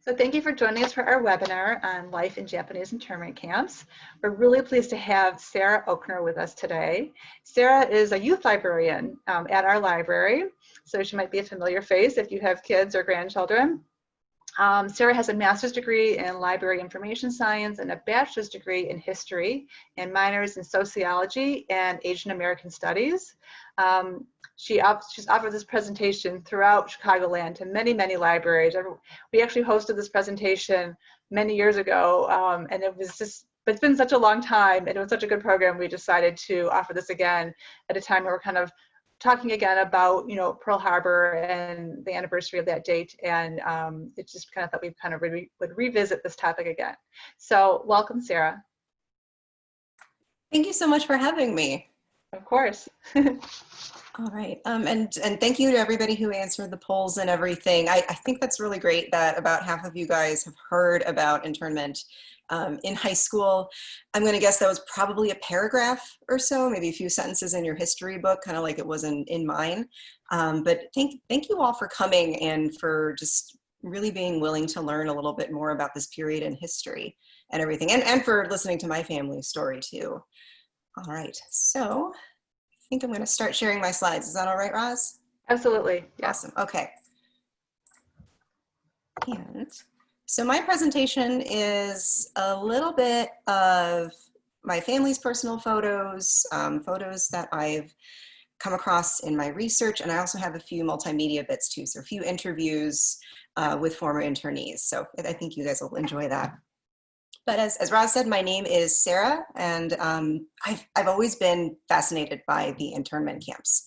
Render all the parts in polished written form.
So thank you for joining us for our webinar on life in Japanese internment camps. We're really pleased to have Sarah Okner with us today. Sarah is a youth librarian at our library, so she might be a familiar face if you have kids or grandchildren. Sarah has a master's degree in library information science and a bachelor's degree in history and minors in sociology and Asian American studies. She's offered this presentation throughout Chicagoland to many, many libraries. We actually hosted this presentation many years ago, and it's been such a long time, and it was such a good program, we decided to offer this again at a time where we're kind of talking again about, Pearl Harbor and the anniversary of that date, and it just kind of thought we kind of would revisit this topic again. So welcome, Sarah. Thank you so much for having me. Of course. All right, and thank you to everybody who answered the polls and everything. I think that's really great that about half of you guys have heard about internment in high school. I'm going to guess that was probably a paragraph or so, maybe a few sentences in your history book, kind of like it was in mine. But thank you all for coming and for just really being willing to learn a little bit more about this period in history and everything, and for listening to my family's story too. All right, so I think I'm going to start sharing my slides. Is that all right, Roz? Absolutely. Yeah. Awesome. Okay. And so my presentation is a little bit of my family's personal photos, photos that I've come across in my research, and I also have a few multimedia bits too, so a few interviews with former internees. So I think you guys will enjoy that. But as Roz said, my name is Sarah, and I've always been fascinated by the internment camps.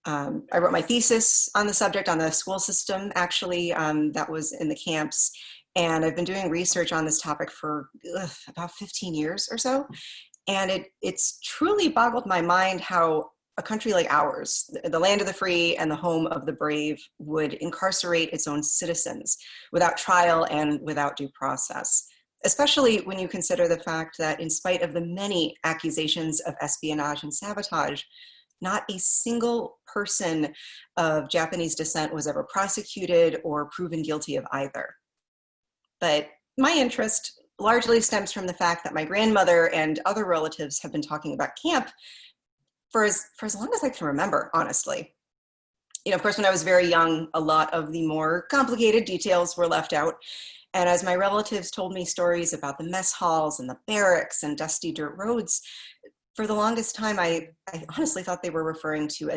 I wrote my thesis on the subject, on the school system, actually, that was in the camps. And I've been doing research on this topic for about 15 years or so. And it's truly boggled my mind how a country like ours, the land of the free and the home of the brave, would incarcerate its own citizens without trial and without due process. Especially when you consider the fact that in spite of the many accusations of espionage and sabotage, not a single person of Japanese descent was ever prosecuted or proven guilty of either. But my interest largely stems from the fact that my grandmother and other relatives have been talking about camp for as long as I can remember, honestly. Of course, when I was very young, a lot of the more complicated details were left out. And as my relatives told me stories about the mess halls and the barracks and dusty dirt roads, for the longest time, I honestly thought they were referring to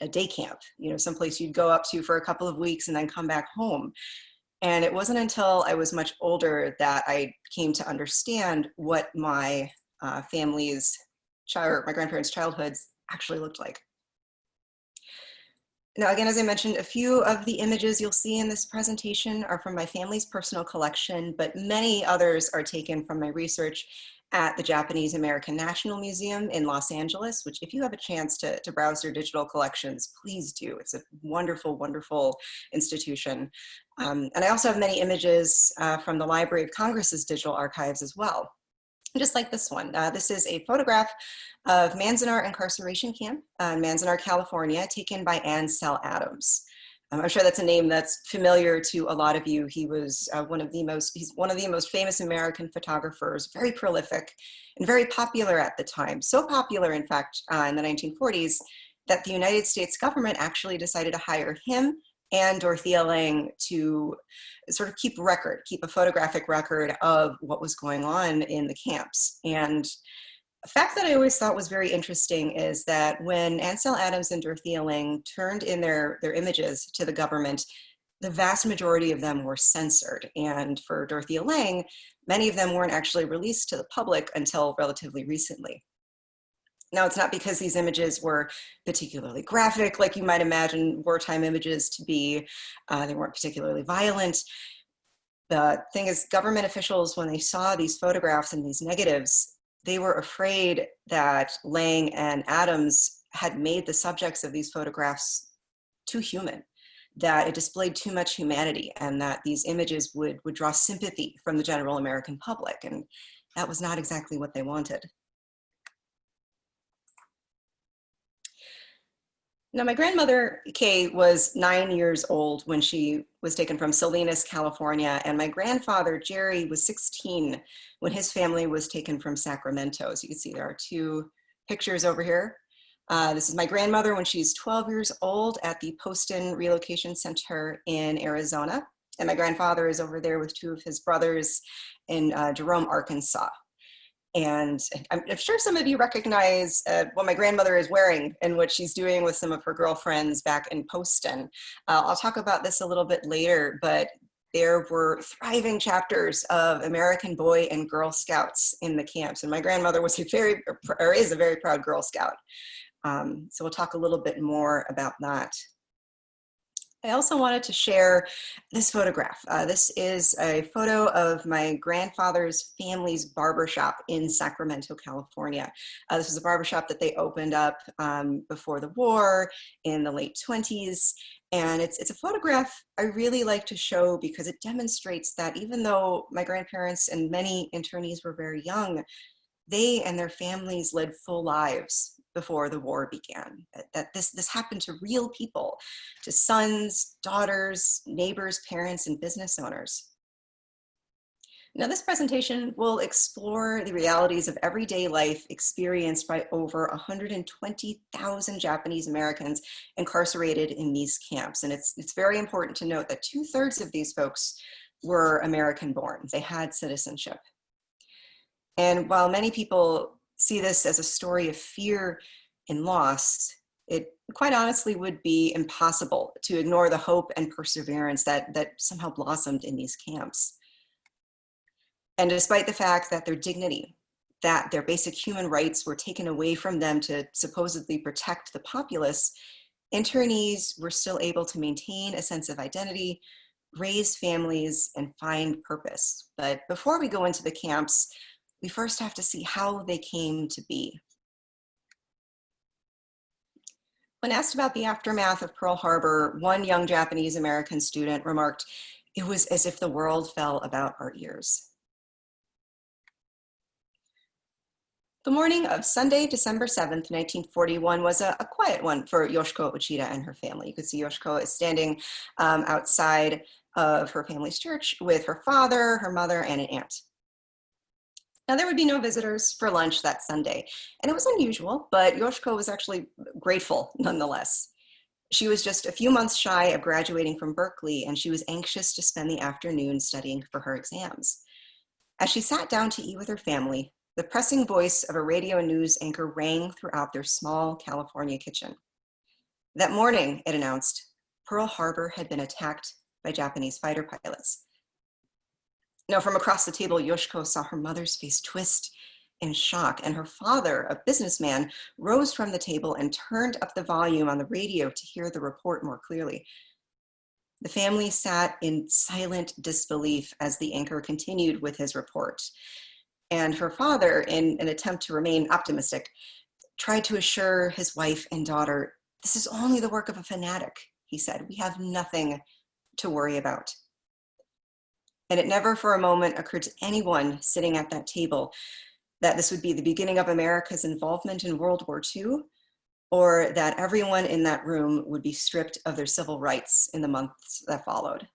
a day camp, someplace you'd go up to for a couple of weeks and then come back home. And it wasn't until I was much older that I came to understand what my my grandparents' childhoods actually looked like. Now, again, as I mentioned, a few of the images you'll see in this presentation are from my family's personal collection, but many others are taken from my research at the Japanese American National Museum in Los Angeles, which if you have a chance to browse their digital collections, please do. It's a wonderful, wonderful institution. And I also have many images from the Library of Congress's digital archives as well. Just like this one. This is a photograph of Manzanar Incarceration Camp in Manzanar, California, taken by Ansel Adams. I'm sure that's a name that's familiar to a lot of you. He was he's one of the most famous American photographers, very prolific and very popular at the time. So popular, in fact, in the 1940s, that the United States government actually decided to hire him and Dorothea Lange to sort of keep a photographic record of what was going on in the camps. And a fact that I always thought was very interesting is that when Ansel Adams and Dorothea Lange turned in their images to the government, the vast majority of them were censored. And for Dorothea Lange, many of them weren't actually released to the public until relatively recently. Now, it's not because these images were particularly graphic, like you might imagine wartime images to be. They weren't particularly violent. The thing is, government officials, when they saw these photographs and these negatives, they were afraid that Lange and Adams had made the subjects of these photographs too human, that it displayed too much humanity, and that these images would draw sympathy from the general American public. And that was not exactly what they wanted. Now, my grandmother, Kay, was 9 years old when she was taken from Salinas, California, and my grandfather, Jerry, was 16 when his family was taken from Sacramento. So you can see there are two pictures over here. This is my grandmother when she's 12 years old at the Poston Relocation Center in Arizona. And my grandfather is over there with two of his brothers in Jerome, Arkansas. And I'm sure some of you recognize what my grandmother is wearing and what she's doing with some of her girlfriends back in Poston. I'll talk about this a little bit later, but there were thriving chapters of American Boy and Girl Scouts in the camps. And my grandmother was is a very proud Girl Scout. So we'll talk a little bit more about that. I also wanted to share this photograph. This is a photo of my grandfather's family's barbershop in Sacramento, California. This is a barbershop that they opened up before the war in the late 20s. And it's a photograph I really like to show because it demonstrates that even though my grandparents and many internees were very young, they and their families led full lives before the war began, that this happened to real people, to sons, daughters, neighbors, parents, and business owners. Now, this presentation will explore the realities of everyday life experienced by over 120,000 Japanese Americans incarcerated in these camps. And it's very important to note that 2/3 of these folks were American born. They had citizenship. And while many people see this as a story of fear and loss, it quite honestly would be impossible to ignore the hope and perseverance that somehow blossomed in these camps. And despite the fact that their dignity, that their basic human rights were taken away from them to supposedly protect the populace, internees were still able to maintain a sense of identity, raise families, and find purpose. But before we go into the camps, we first have to see how they came to be. When asked about the aftermath of Pearl Harbor, one young Japanese American student remarked, "It was as if the world fell about our ears." The morning of Sunday, December 7th, 1941 was a quiet one for Yoshiko Uchida and her family. You could see Yoshiko is standing outside of her family's church with her father, her mother, and an aunt. Now, there would be no visitors for lunch that Sunday, and it was unusual, but Yoshiko was actually grateful nonetheless. She was just a few months shy of graduating from Berkeley, and she was anxious to spend the afternoon studying for her exams. As she sat down to eat with her family, the pressing voice of a radio news anchor rang throughout their small California kitchen. That morning, it announced, Pearl Harbor had been attacked by Japanese fighter pilots. Now, from across the table, Yoshiko saw her mother's face twist in shock, and her father, a businessman, rose from the table and turned up the volume on the radio to hear the report more clearly. The family sat in silent disbelief as the anchor continued with his report. And her father, in an attempt to remain optimistic, tried to assure his wife and daughter, "This is only the work of a fanatic," he said. "We have nothing to worry about." And it never for a moment occurred to anyone sitting at that table that this would be the beginning of America's involvement in World War II, or that everyone in that room would be stripped of their civil rights in the months that followed.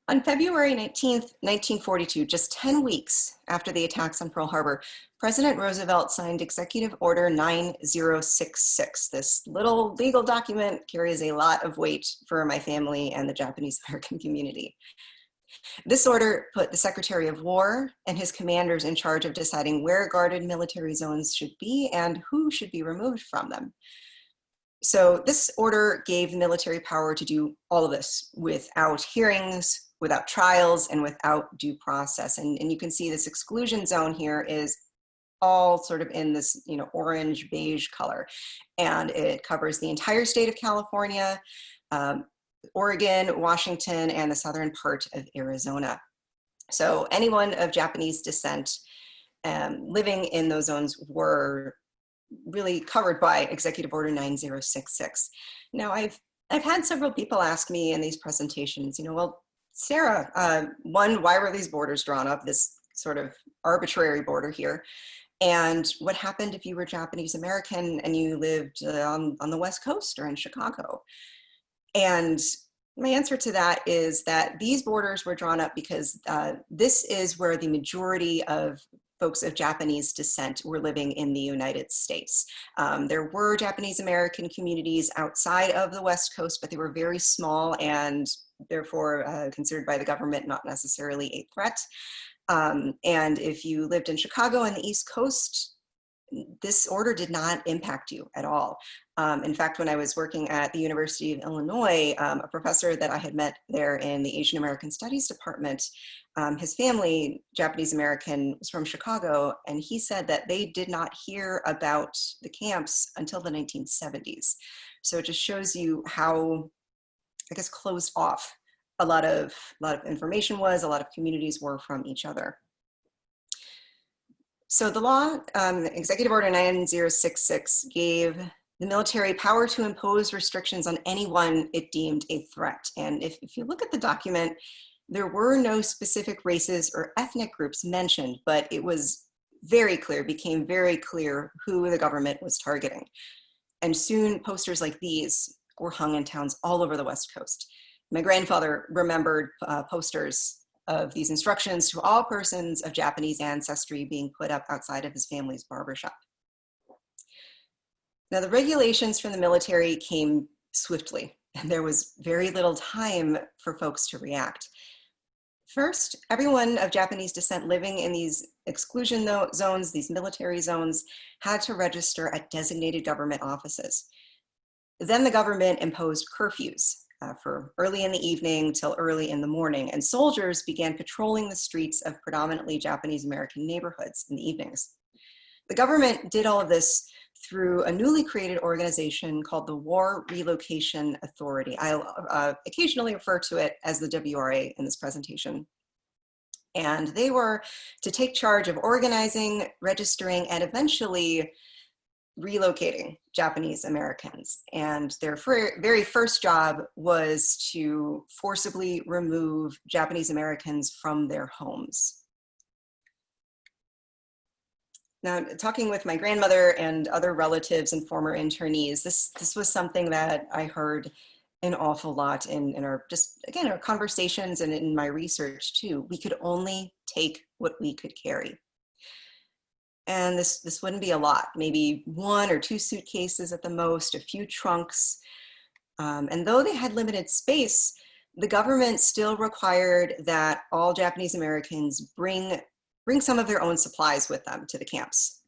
On February 19th, 1942, just 10 weeks after the attacks on Pearl Harbor, President Roosevelt signed Executive Order 9066. This little legal document carries a lot of weight for my family and the Japanese American community. This order put the Secretary of War and his commanders in charge of deciding where guarded military zones should be and who should be removed from them. So this order gave the military power to do all of this without hearings, without trials, and without due process. And you can see this exclusion zone here is all sort of in this, orange beige color. And it covers the entire state of California, Oregon, Washington, and the southern part of Arizona. So anyone of Japanese descent living in those zones were really covered by Executive Order 9066. Now, I've had several people ask me in these presentations, well, Sarah, one, why were these borders drawn up, this sort of arbitrary border here? And what happened if you were Japanese American and you lived on the West Coast or in Chicago? And my answer to that is that these borders were drawn up because this is where the majority of folks of Japanese descent were living in the United States. There were Japanese American communities outside of the West Coast, but they were very small and therefore considered by the government not necessarily a threat. And if you lived in Chicago and the East Coast, this order did not impact you at all. In fact, when I was working at the University of Illinois, a professor that I had met there in the Asian American Studies department, his family, Japanese American, was from Chicago, and he said that they did not hear about the camps until the 1970s. So it just shows you how, I guess, closed off a lot of information was, a lot of communities were from each other. So the law, Executive Order 9066, gave the military power to impose restrictions on anyone it deemed a threat. And if you look at the document, there were no specific races or ethnic groups mentioned, but it was very clear, became very clear who the government was targeting. And soon posters like these were hung in towns all over the West Coast. My grandfather remembered posters of these instructions to all persons of Japanese ancestry being put up outside of his family's barbershop. Now, the regulations from the military came swiftly, and there was very little time for folks to react. First, everyone of Japanese descent living in these exclusion zones, these military zones, had to register at designated government offices. Then the government imposed curfews for early in the evening till early in the morning, and soldiers began patrolling the streets of predominantly Japanese American neighborhoods in the evenings. The government did all of this through a newly created organization called the War Relocation Authority. I'll occasionally refer to it as the WRA in this presentation. And they were to take charge of organizing, registering, and eventually relocating Japanese Americans. And their very first job was to forcibly remove Japanese Americans from their homes. Now, talking with my grandmother and other relatives and former internees, this was something that I heard an awful lot in our, just again, our conversations and in my research too. We could only take what we could carry. And this wouldn't be a lot, maybe 1 or 2 suitcases at the most, a few trunks. And though they had limited space, the government still required that all Japanese Americans bring some of their own supplies with them to the camps.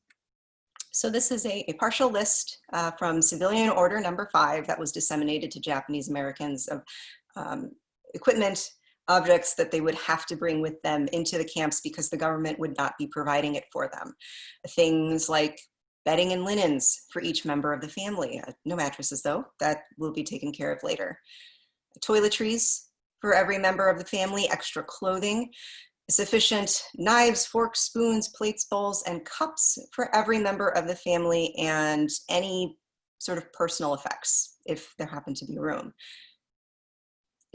So this is a partial list from Civilian Order Number 5 that was disseminated to Japanese Americans of equipment, objects that they would have to bring with them into the camps because the government would not be providing it for them. Things like bedding and linens for each member of the family. No mattresses though, that will be taken care of later. Toiletries for every member of the family, extra clothing, sufficient knives, forks, spoons, plates, bowls, and cups for every member of the family, and any sort of personal effects if there happened to be room.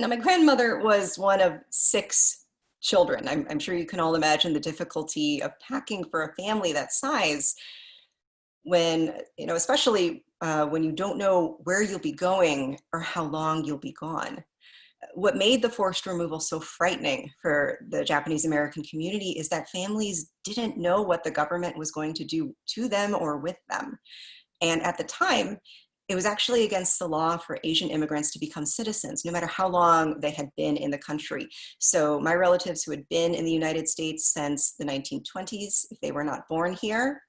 Now, my grandmother was one of 6 children. I'm sure you can all imagine the difficulty of packing for a family that size when, especially when you don't know where you'll be going or how long you'll be gone. What made the forced removal so frightening for the Japanese American community is that families didn't know what the government was going to do to them or with them. And at the time, it was actually against the law for Asian immigrants to become citizens, no matter how long they had been in the country. So my relatives who had been in the United States since the 1920s, if they were not born here,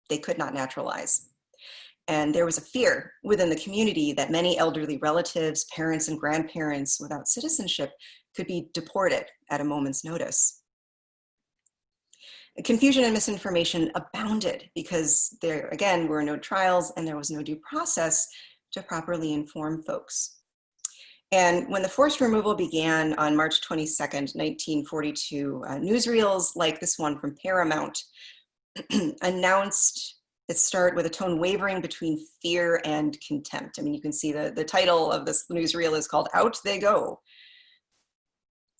they could not naturalize. And there was a fear within the community that many elderly relatives, parents, and grandparents without citizenship could be deported at a moment's notice. Confusion and misinformation abounded because there, again, were no trials and there was no due process to properly inform folks. And when the forced removal began on March 22nd, 1942, newsreels like this one from Paramount announced its start with a tone wavering between fear and contempt. I mean, you can see the title of this newsreel is called "Out They Go."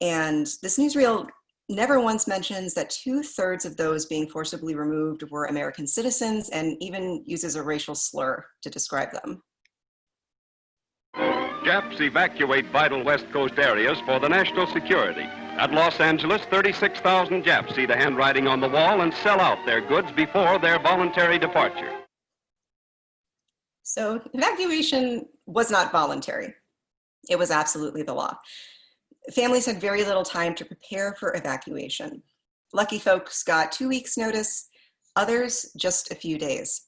And this newsreel never once mentions that 2/3 of those being forcibly removed were American citizens, and even uses a racial slur to describe them. Japs evacuate vital West Coast areas for the national security. At Los Angeles, 36,000 Japs see the handwriting on the wall and sell out their goods before their voluntary departure. So evacuation was not voluntary. It was absolutely the law. Families had very little time to prepare for evacuation. Lucky folks got 2 weeks' notice, others just a few days.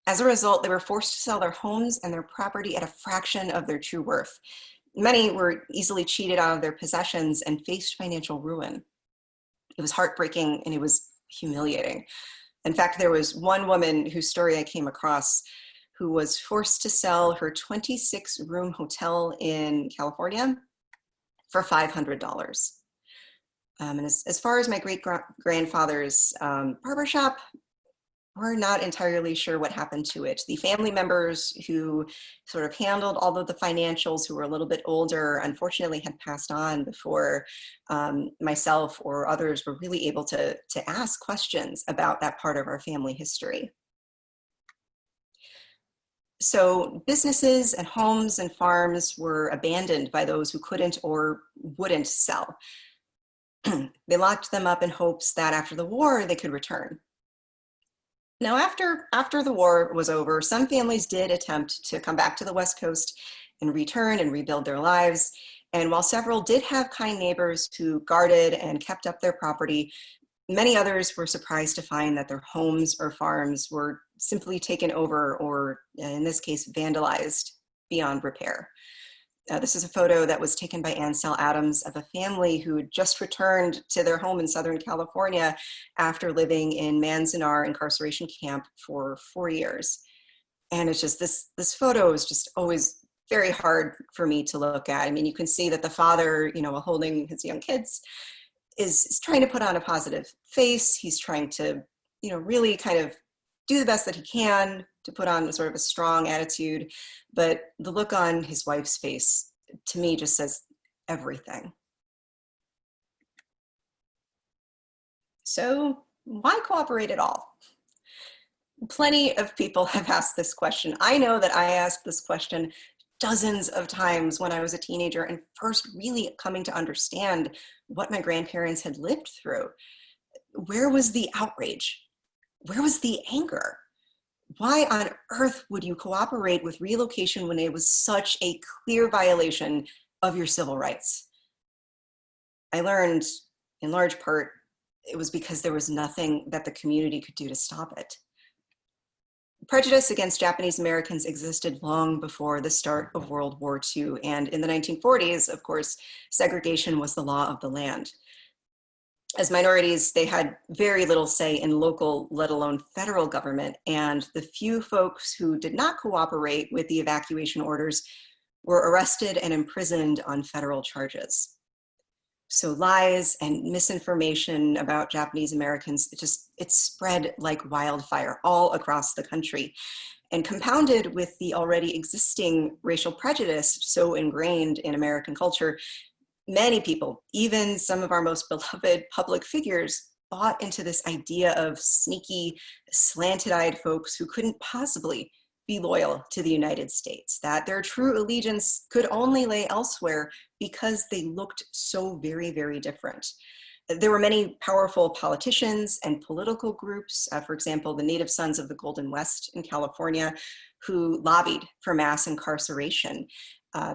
As a result, they were forced to sell their homes and their property at a fraction of their true worth. Many were easily cheated out of their possessions and faced financial ruin. It was heartbreaking and it was humiliating. In fact, there was one woman whose story I came across who was forced to sell her 26-room hotel in California for $500. And as far as my great-grandfather's barbershop, we're not entirely sure what happened to it. The family members who sort of handled all of the financials, who were a little bit older, unfortunately had passed on before myself or others were really able to ask questions about that part of our family history. So businesses and homes and farms were abandoned by those who couldn't or wouldn't sell. They locked them up in hopes that after the war, they could return. Now, after the war was over, some families did attempt to come back to the West Coast and return and rebuild their lives. And while several did have kind neighbors who guarded and kept up their property, many others were surprised to find that their homes or farms were simply taken over or, in this case, vandalized beyond repair. This is a photo that was taken by Ansel Adams of a family who had just returned to their home in Southern California after living in Manzanar incarceration camp for 4 years. And it's just, this photo is just always very hard for me to look at. I mean, you can see that the father, while holding his young kids, is trying to put on a positive face. He's trying to, really kind of do the best that he can to put on sort of a strong attitude. But the look on his wife's face, to me, just says everything. So why cooperate at all? Plenty of people have asked this question. I know that I asked this question dozens of times when I was a teenager and first really coming to understand what my grandparents had lived through. Where was the outrage? Where was the anger? Why on earth would you cooperate with relocation when it was such a clear violation of your civil rights? I learned, in large part, it was because there was nothing that the community could do to stop it. Prejudice against Japanese Americans existed long before the start of World War II, and in the 1940s, of course, segregation was the law of the land. As minorities, they had very little say in local, let alone federal government, and the few folks who did not cooperate with the evacuation orders were arrested and imprisoned on federal charges. So lies and misinformation about Japanese Americans, it spread like wildfire all across the country. And compounded with the already existing racial prejudice so ingrained in American culture, many people, even some of our most beloved public figures, bought into this idea of sneaky, slanted-eyed folks who couldn't possibly be loyal to the United States, that their true allegiance could only lay elsewhere because they looked so very, very different. There were many powerful politicians and political groups, for example, the Native Sons of the Golden West in California, who lobbied for mass incarceration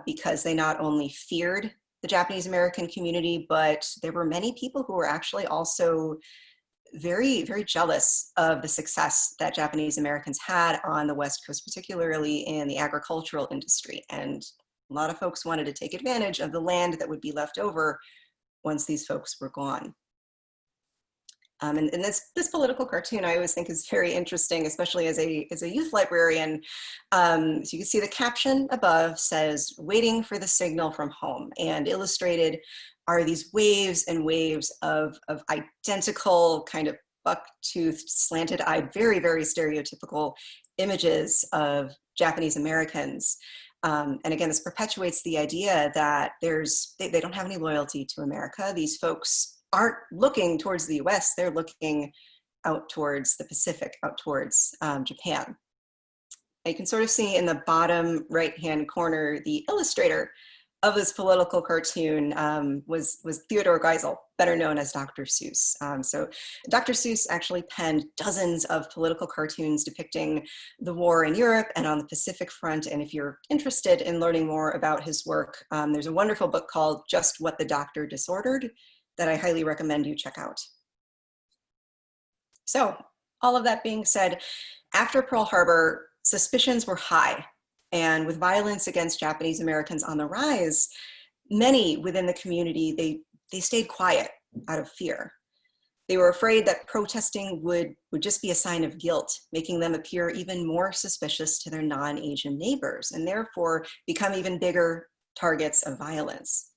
because they not only feared the Japanese American community, but there were many people who were actually also very, very jealous of the success that Japanese Americans had on the West Coast, particularly in the agricultural industry. And a lot of folks wanted to take advantage of the land that would be left over once these folks were gone. And this political cartoon I always think is very interesting, especially as a youth librarian. So you can see the caption above says, "Waiting for the signal from home," and illustrated are these waves and waves of identical kind of buck-toothed, slanted-eyed, very, very stereotypical images of Japanese Americans. And again, this perpetuates the idea that they don't have any loyalty to America. These folks aren't looking towards the US, they're looking out towards the Pacific, out towards Japan. And you can sort of see in the bottom right-hand corner, the illustrator of this political cartoon was Theodore Geisel, better known as Dr. Seuss. So Dr. Seuss actually penned dozens of political cartoons depicting the war in Europe and on the Pacific front. And if you're interested in learning more about his work, there's a wonderful book called Just What the Doctor Disordered that I highly recommend you check out. So all of that being said, after Pearl Harbor, suspicions were high. And with violence against Japanese Americans on the rise, many within the community, they stayed quiet out of fear. They were afraid that protesting would just be a sign of guilt, making them appear even more suspicious to their non-Asian neighbors, and therefore become even bigger targets of violence.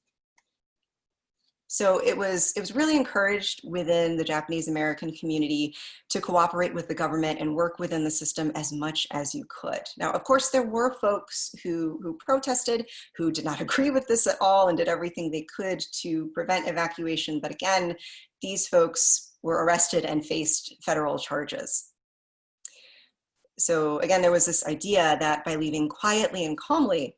So it was really encouraged within the Japanese American community to cooperate with the government and work within the system as much as you could. Now, of course, there were folks who protested, who did not agree with this at all and did everything they could to prevent evacuation. But again, these folks were arrested and faced federal charges. So again, there was this idea that by leaving quietly and calmly,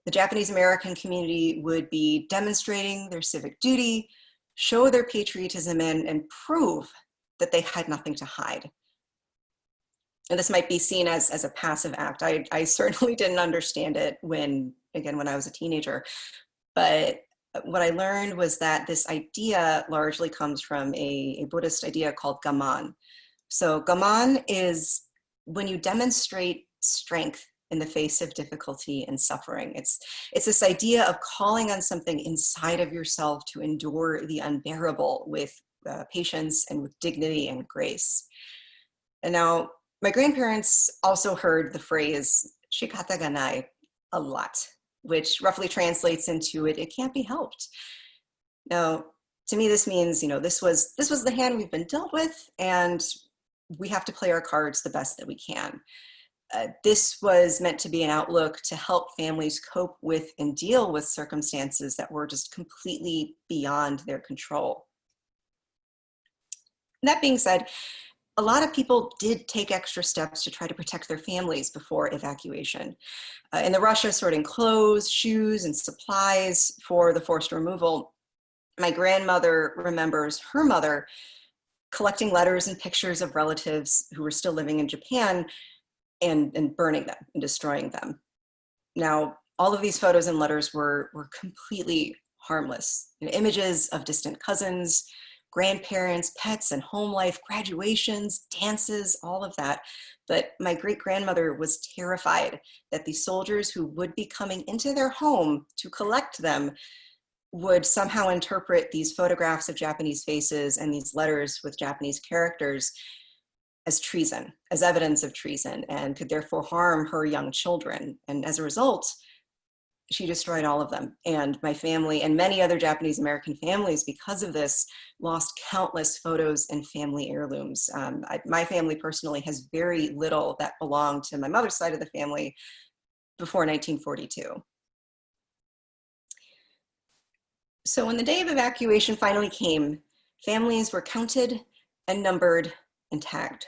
the Japanese American community would be demonstrating their civic duty, show their patriotism, and prove that they had nothing to hide. And this might be seen as a passive act. I certainly didn't understand it when I was a teenager. But what I learned was that this idea largely comes from a Buddhist idea called gaman. So gaman is when you demonstrate strength in the face of difficulty and suffering. It's this idea of calling on something inside of yourself to endure the unbearable with patience and with dignity and grace. And now, my grandparents also heard the phrase "shikata ga nai" a lot, which roughly translates into it can't be helped. Now, to me, this means, this was the hand we've been dealt with, and we have to play our cards the best that we can. This was meant to be an outlook to help families cope with and deal with circumstances that were just completely beyond their control. That being said, a lot of people did take extra steps to try to protect their families before evacuation. In the rush of sorting clothes, shoes, and supplies for the forced removal, my grandmother remembers her mother collecting letters and pictures of relatives who were still living in Japan and burning them and destroying them. Now, all of these photos and letters were completely harmless. Images of distant cousins, grandparents, pets, and home life, graduations, dances, all of that. But my great-grandmother was terrified that the soldiers who would be coming into their home to collect them would somehow interpret these photographs of Japanese faces and these letters with Japanese characters as treason, as evidence of treason, and could therefore harm her young children. And as a result, she destroyed all of them. And my family and many other Japanese American families, because of this, lost countless photos and family heirlooms. My family personally has very little that belonged to my mother's side of the family before 1942. So when the day of evacuation finally came, families were counted and numbered and tagged.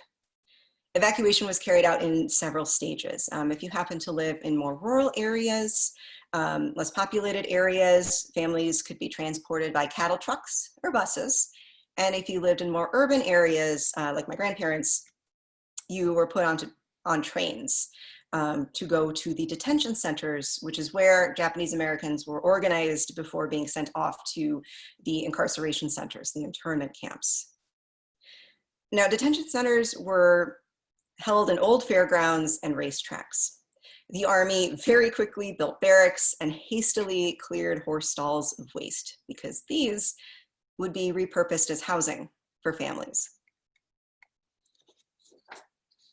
Evacuation was carried out in several stages. If you happen to live in more rural areas, less populated areas, families could be transported by cattle trucks or buses. And if you lived in more urban areas, like my grandparents, you were put on trains to go to the detention centers, which is where Japanese Americans were organized before being sent off to the incarceration centers, the internment camps. Now, detention centers were held in old fairgrounds and racetracks. The Army very quickly built barracks and hastily cleared horse stalls of waste because these would be repurposed as housing for families.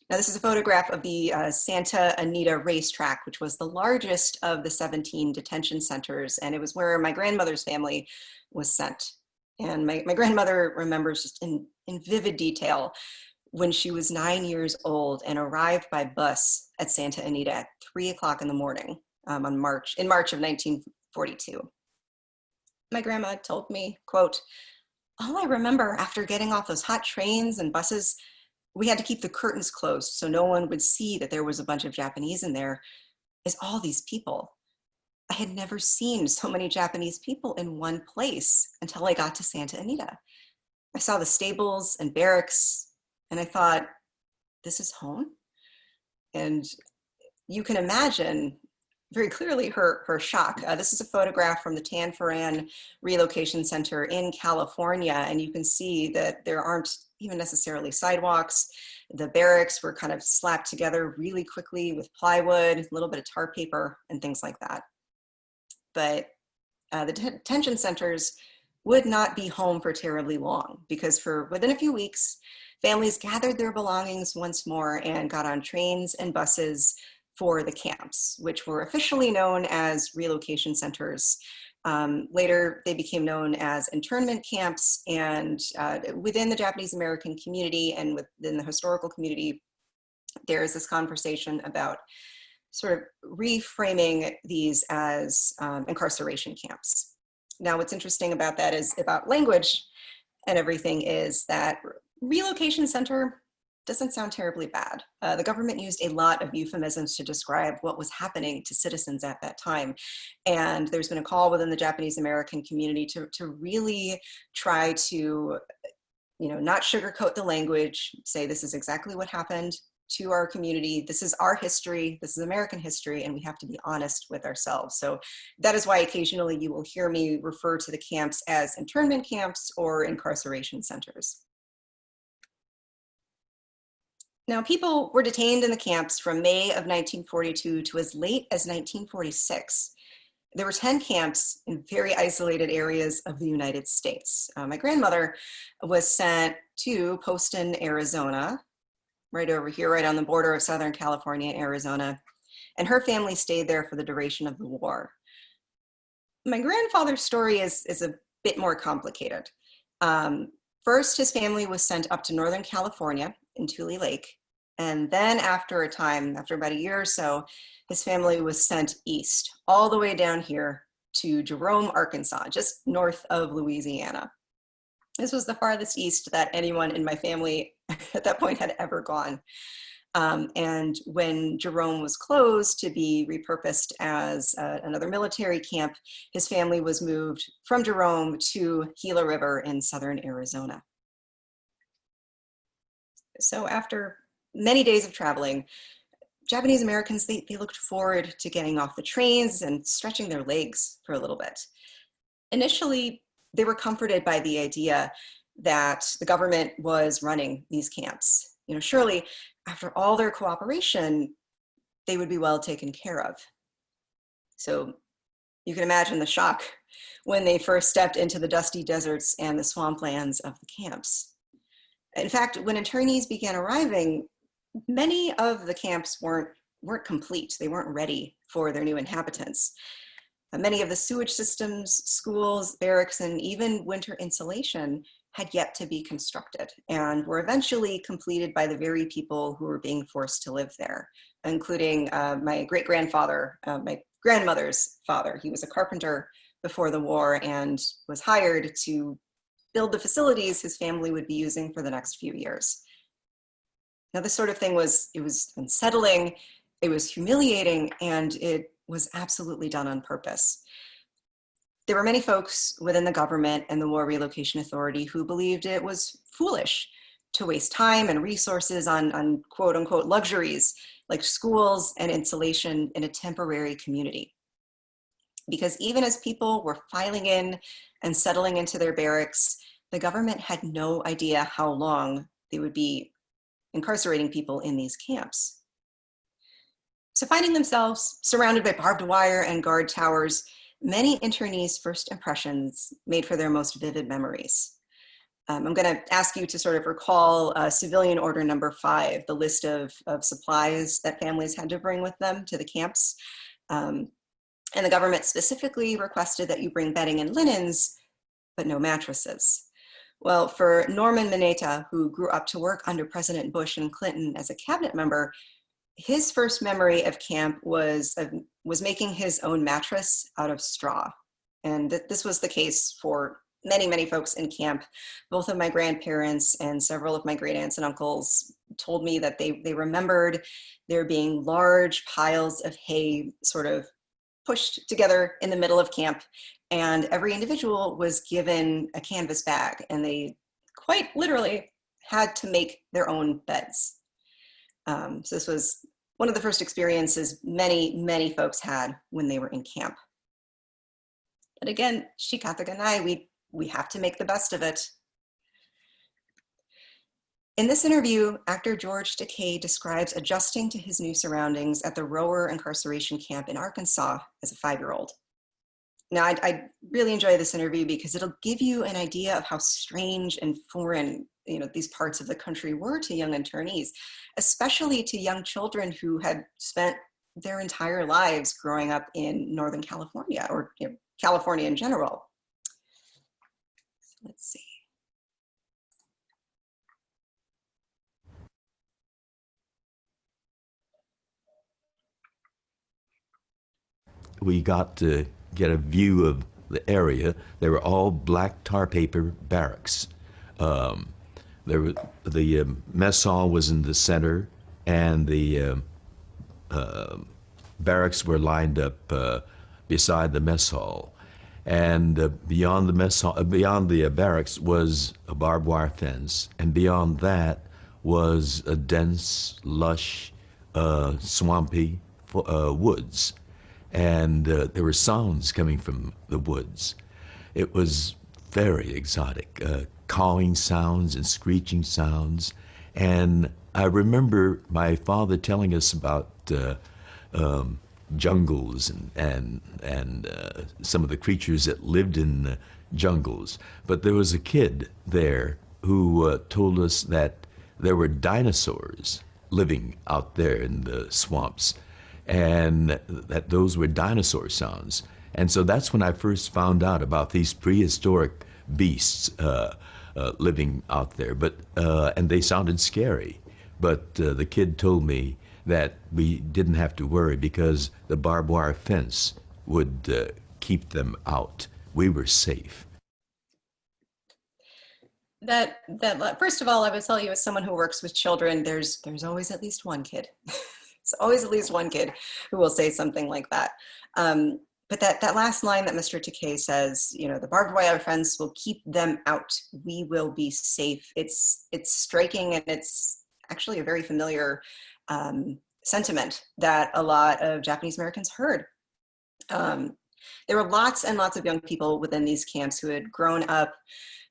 Now, this is a photograph of the Santa Anita racetrack, which was the largest of the 17 detention centers, and it was where my grandmother's family was sent. And my grandmother remembers just in vivid detail when she was 9 years old and arrived by bus at Santa Anita at 3 o'clock in the morning. in March of 1942. My grandma told me, quote, "All I remember after getting off those hot trains and buses, we had to keep the curtains closed so no one would see that there was a bunch of Japanese in there, is all these people. I had never seen so many Japanese people in one place until I got to Santa Anita. I saw the stables and barracks, and I thought, this is home?" And you can imagine very clearly her shock. This is a photograph from the Tanforan Relocation Center in California, and you can see that there aren't even necessarily sidewalks. The barracks were kind of slapped together really quickly with plywood, a little bit of tar paper, and things like that. But the detention centers would not be home for terribly long, because within a few weeks, families gathered their belongings once more and got on trains and buses for the camps, which were officially known as relocation centers. Later, they became known as internment camps, and within the Japanese American community and within the historical community, there is this conversation about sort of reframing these as incarceration camps. Now, what's interesting about that is about language and everything is that relocation center doesn't sound terribly bad. The government used a lot of euphemisms to describe what was happening to citizens at that time. And there's been a call within the Japanese American community to really try to, not sugarcoat the language, say this is exactly what happened to our community. This is our history. This is American history, and we have to be honest with ourselves. So that is why occasionally you will hear me refer to the camps as internment camps or incarceration centers. Now, people were detained in the camps from May of 1942 to as late as 1946. There were 10 camps in very isolated areas of the United States. My grandmother was sent to Poston, Arizona, right over here, right on the border of Southern California and Arizona, and her family stayed there for the duration of the war. My grandfather's story is a bit more complicated. First, his family was sent up to Northern California in Tule Lake. And then after a time, after about a year or so, his family was sent east, all the way down here to Jerome, Arkansas, just north of Louisiana. This was the farthest east that anyone in my family at that point had ever gone. And when Jerome was closed to be repurposed as another military camp, his family was moved from Jerome to Gila River in southern Arizona. So after many days of traveling, Japanese Americans, they looked forward to getting off the trains and stretching their legs for a little bit. Initially, they were comforted by the idea that the government was running these camps. Surely after all their cooperation, they would be well taken care of. So you can imagine the shock when they first stepped into the dusty deserts and the swamplands of the camps. In fact, when internees began arriving, many of the camps weren't complete. They weren't ready for their new inhabitants. Many of the sewage systems, schools, barracks, and even winter insulation had yet to be constructed and were eventually completed by the very people who were being forced to live there, including my great-grandfather, my grandmother's father. He was a carpenter before the war and was hired to build the facilities his family would be using for the next few years. Now, this sort of thing was unsettling, it was humiliating, and it was absolutely done on purpose. There were many folks within the government and the War Relocation Authority who believed it was foolish to waste time and resources on quote unquote luxuries like schools and insulation in a temporary community. Because even as people were filing in and settling into their barracks, the government had no idea how long they would be incarcerating people in these camps. So finding themselves surrounded by barbed wire and guard towers, many internees' first impressions made for their most vivid memories. I'm going to ask you to sort of recall Civilian Order Number 5, the list of supplies that families had to bring with them to the camps. And the government specifically requested that you bring bedding and linens, but no mattresses. Well, for Norman Mineta, who grew up to work under President Bush and Clinton as a cabinet member, his first memory of camp was making his own mattress out of straw. And this was the case for many, many folks in camp. Both of my grandparents and several of my great aunts and uncles told me that they remembered there being large piles of hay sort of pushed together in the middle of camp, and every individual was given a canvas bag, and they quite literally had to make their own beds. So this was one of the first experiences many, many folks had when they were in camp. But again, shikataganai, we have to make the best of it. In this interview, actor George Takei describes adjusting to his new surroundings at the Rower incarceration camp in Arkansas as a 5-year-old. Now, I really enjoy this interview because it'll give you an idea of how strange and foreign, these parts of the country were to young internees, especially to young children who had spent their entire lives growing up in Northern California, or California in general. So let's see. We got to get a view of the area. They were all black tar paper barracks. The mess hall was in the center, and the barracks were lined up beside the mess hall. And beyond the mess hall, beyond the barracks was a barbed wire fence, and beyond that was a dense, lush, swampy woods. And there were sounds coming from the woods. It was very exotic, cawing sounds and screeching sounds. And I remember my father telling us about jungles and some of the creatures that lived in jungles. But there was a kid there who told us that there were dinosaurs living out there in the swamps, and that those were dinosaur sounds. And so that's when I first found out about these prehistoric beasts living out there. But and they sounded scary. But the kid told me that we didn't have to worry because the barbed wire fence would keep them out. We were safe. That first of all, I would tell you, as someone who works with children, there's always at least one kid. It's always at least one kid who will say something like that. But that last line that Mr. Takei says, the barbed wire fence will keep them out. We will be safe. It's striking, and it's actually a very familiar sentiment that a lot of Japanese Americans heard. There were lots and lots of young people within these camps who had grown up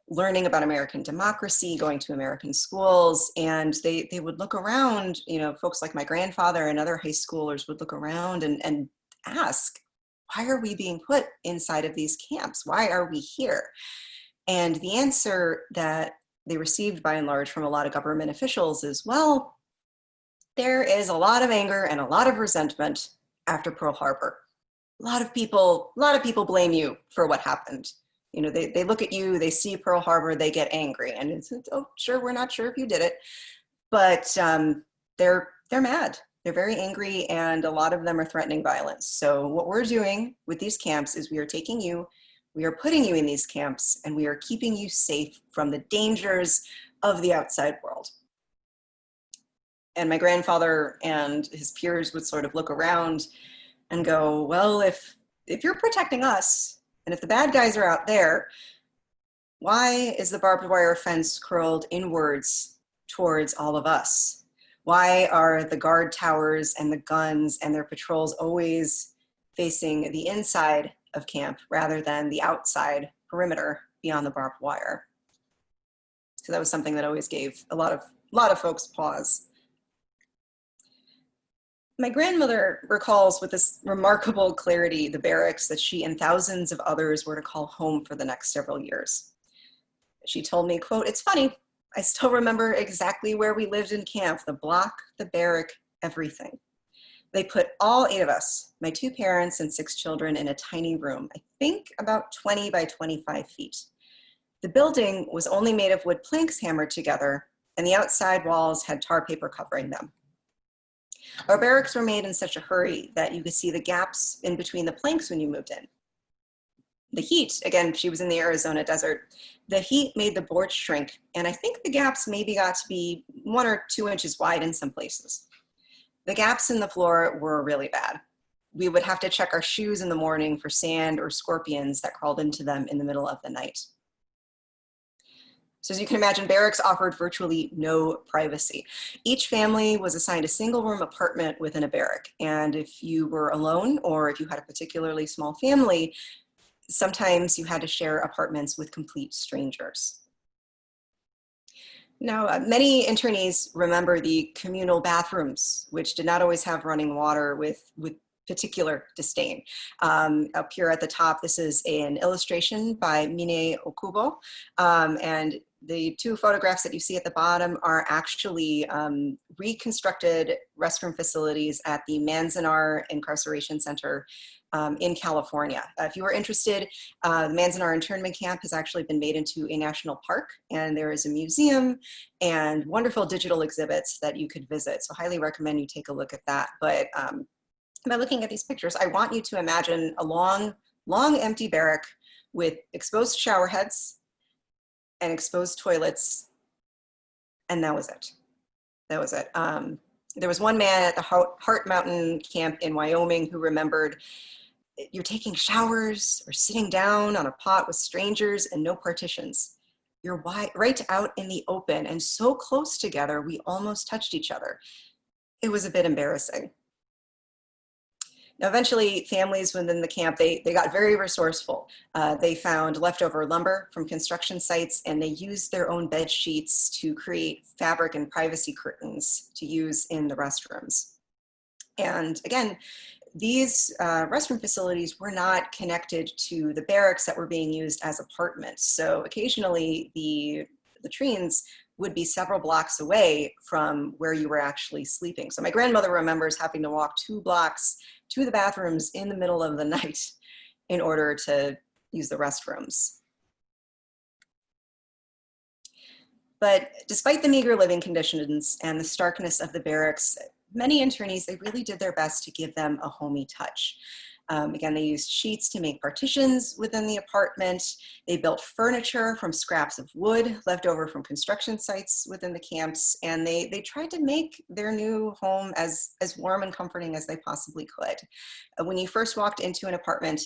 learning about American democracy, going to American schools, and they would look around, folks like my grandfather and other high schoolers would look around and ask, why are we being put inside of these camps? Why are we here? And the answer that they received by and large from a lot of government officials is, well, there is a lot of anger and a lot of resentment after Pearl Harbor. A lot of people blame you for what happened. They look at you, they see Pearl Harbor, they get angry, and it's, oh, sure, we're not sure if you did it, but they're mad. They're very angry, and a lot of them are threatening violence. So what we're doing with these camps is we are taking you, we are putting you in these camps, and we are keeping you safe from the dangers of the outside world. And my grandfather and his peers would sort of look around and go, well, if you're protecting us, and if the bad guys are out there, why is the barbed wire fence curled inwards towards all of us? Why are the guard towers and the guns and their patrols always facing the inside of camp rather than the outside perimeter beyond the barbed wire? So that was something that always gave a lot of folks pause. My grandmother recalls with this remarkable clarity the barracks that she and thousands of others were to call home for the next several years. She told me, quote, "It's funny, I still remember exactly where we lived in camp, the block, the barrack, everything. They put all 8 of us, my 2 parents and 6 children, in a tiny room, I think about 20 by 25 feet. The building was only made of wood planks hammered together, and the outside walls had tar paper covering them. Our barracks were made in such a hurry that you could see the gaps in between the planks when you moved in. The heat, again, she was in the Arizona desert, the heat made the boards shrink, and I think the gaps maybe got to be 1 or 2 inches wide in some places. The gaps in the floor were really bad. We would have to check our shoes in the morning for sand or scorpions that crawled into them in the middle of the night. So as you can imagine, barracks offered virtually no privacy. Each family was assigned a single-room apartment within a barrack, and if you were alone or if you had a particularly small family, sometimes you had to share apartments with complete strangers. Now, many internees remember the communal bathrooms, which did not always have running water with particular disdain. Up here at the top, this is an illustration by Mine Okubo, and the 2 photographs that you see at the bottom are actually reconstructed restroom facilities at the Manzanar Incarceration Center in California. If you are interested, the Manzanar Internment Camp has actually been made into a national park, and there is a museum and wonderful digital exhibits that you could visit. So highly recommend you take a look at that. But by looking at these pictures, I want you to imagine a long empty barrack with exposed shower heads and exposed toilets, and that was it. That was it. There was one man at the Heart Mountain camp in Wyoming who remembered, you're taking showers or sitting down on a pot with strangers and no partitions. You're right out in the open and so close together, we almost touched each other. It was a bit embarrassing. Now, eventually, families within the camp, they got very resourceful. They found leftover lumber from construction sites, and they used their own bed sheets to create fabric and privacy curtains to use in the restrooms. And again, these restroom facilities were not connected to the barracks that were being used as apartments. So occasionally, the latrines would be several blocks away from where you were actually sleeping. So my grandmother remembers having to walk 2 blocks to the bathrooms in the middle of the night in order to use the restrooms. But despite the meager living conditions and the starkness of the barracks, many internees, they really did their best to give them a homey touch. Again, they used sheets to make partitions within the apartment. They built furniture from scraps of wood left over from construction sites within the camps, and they tried to make their new home as warm and comforting as they possibly could. When you first walked into an apartment,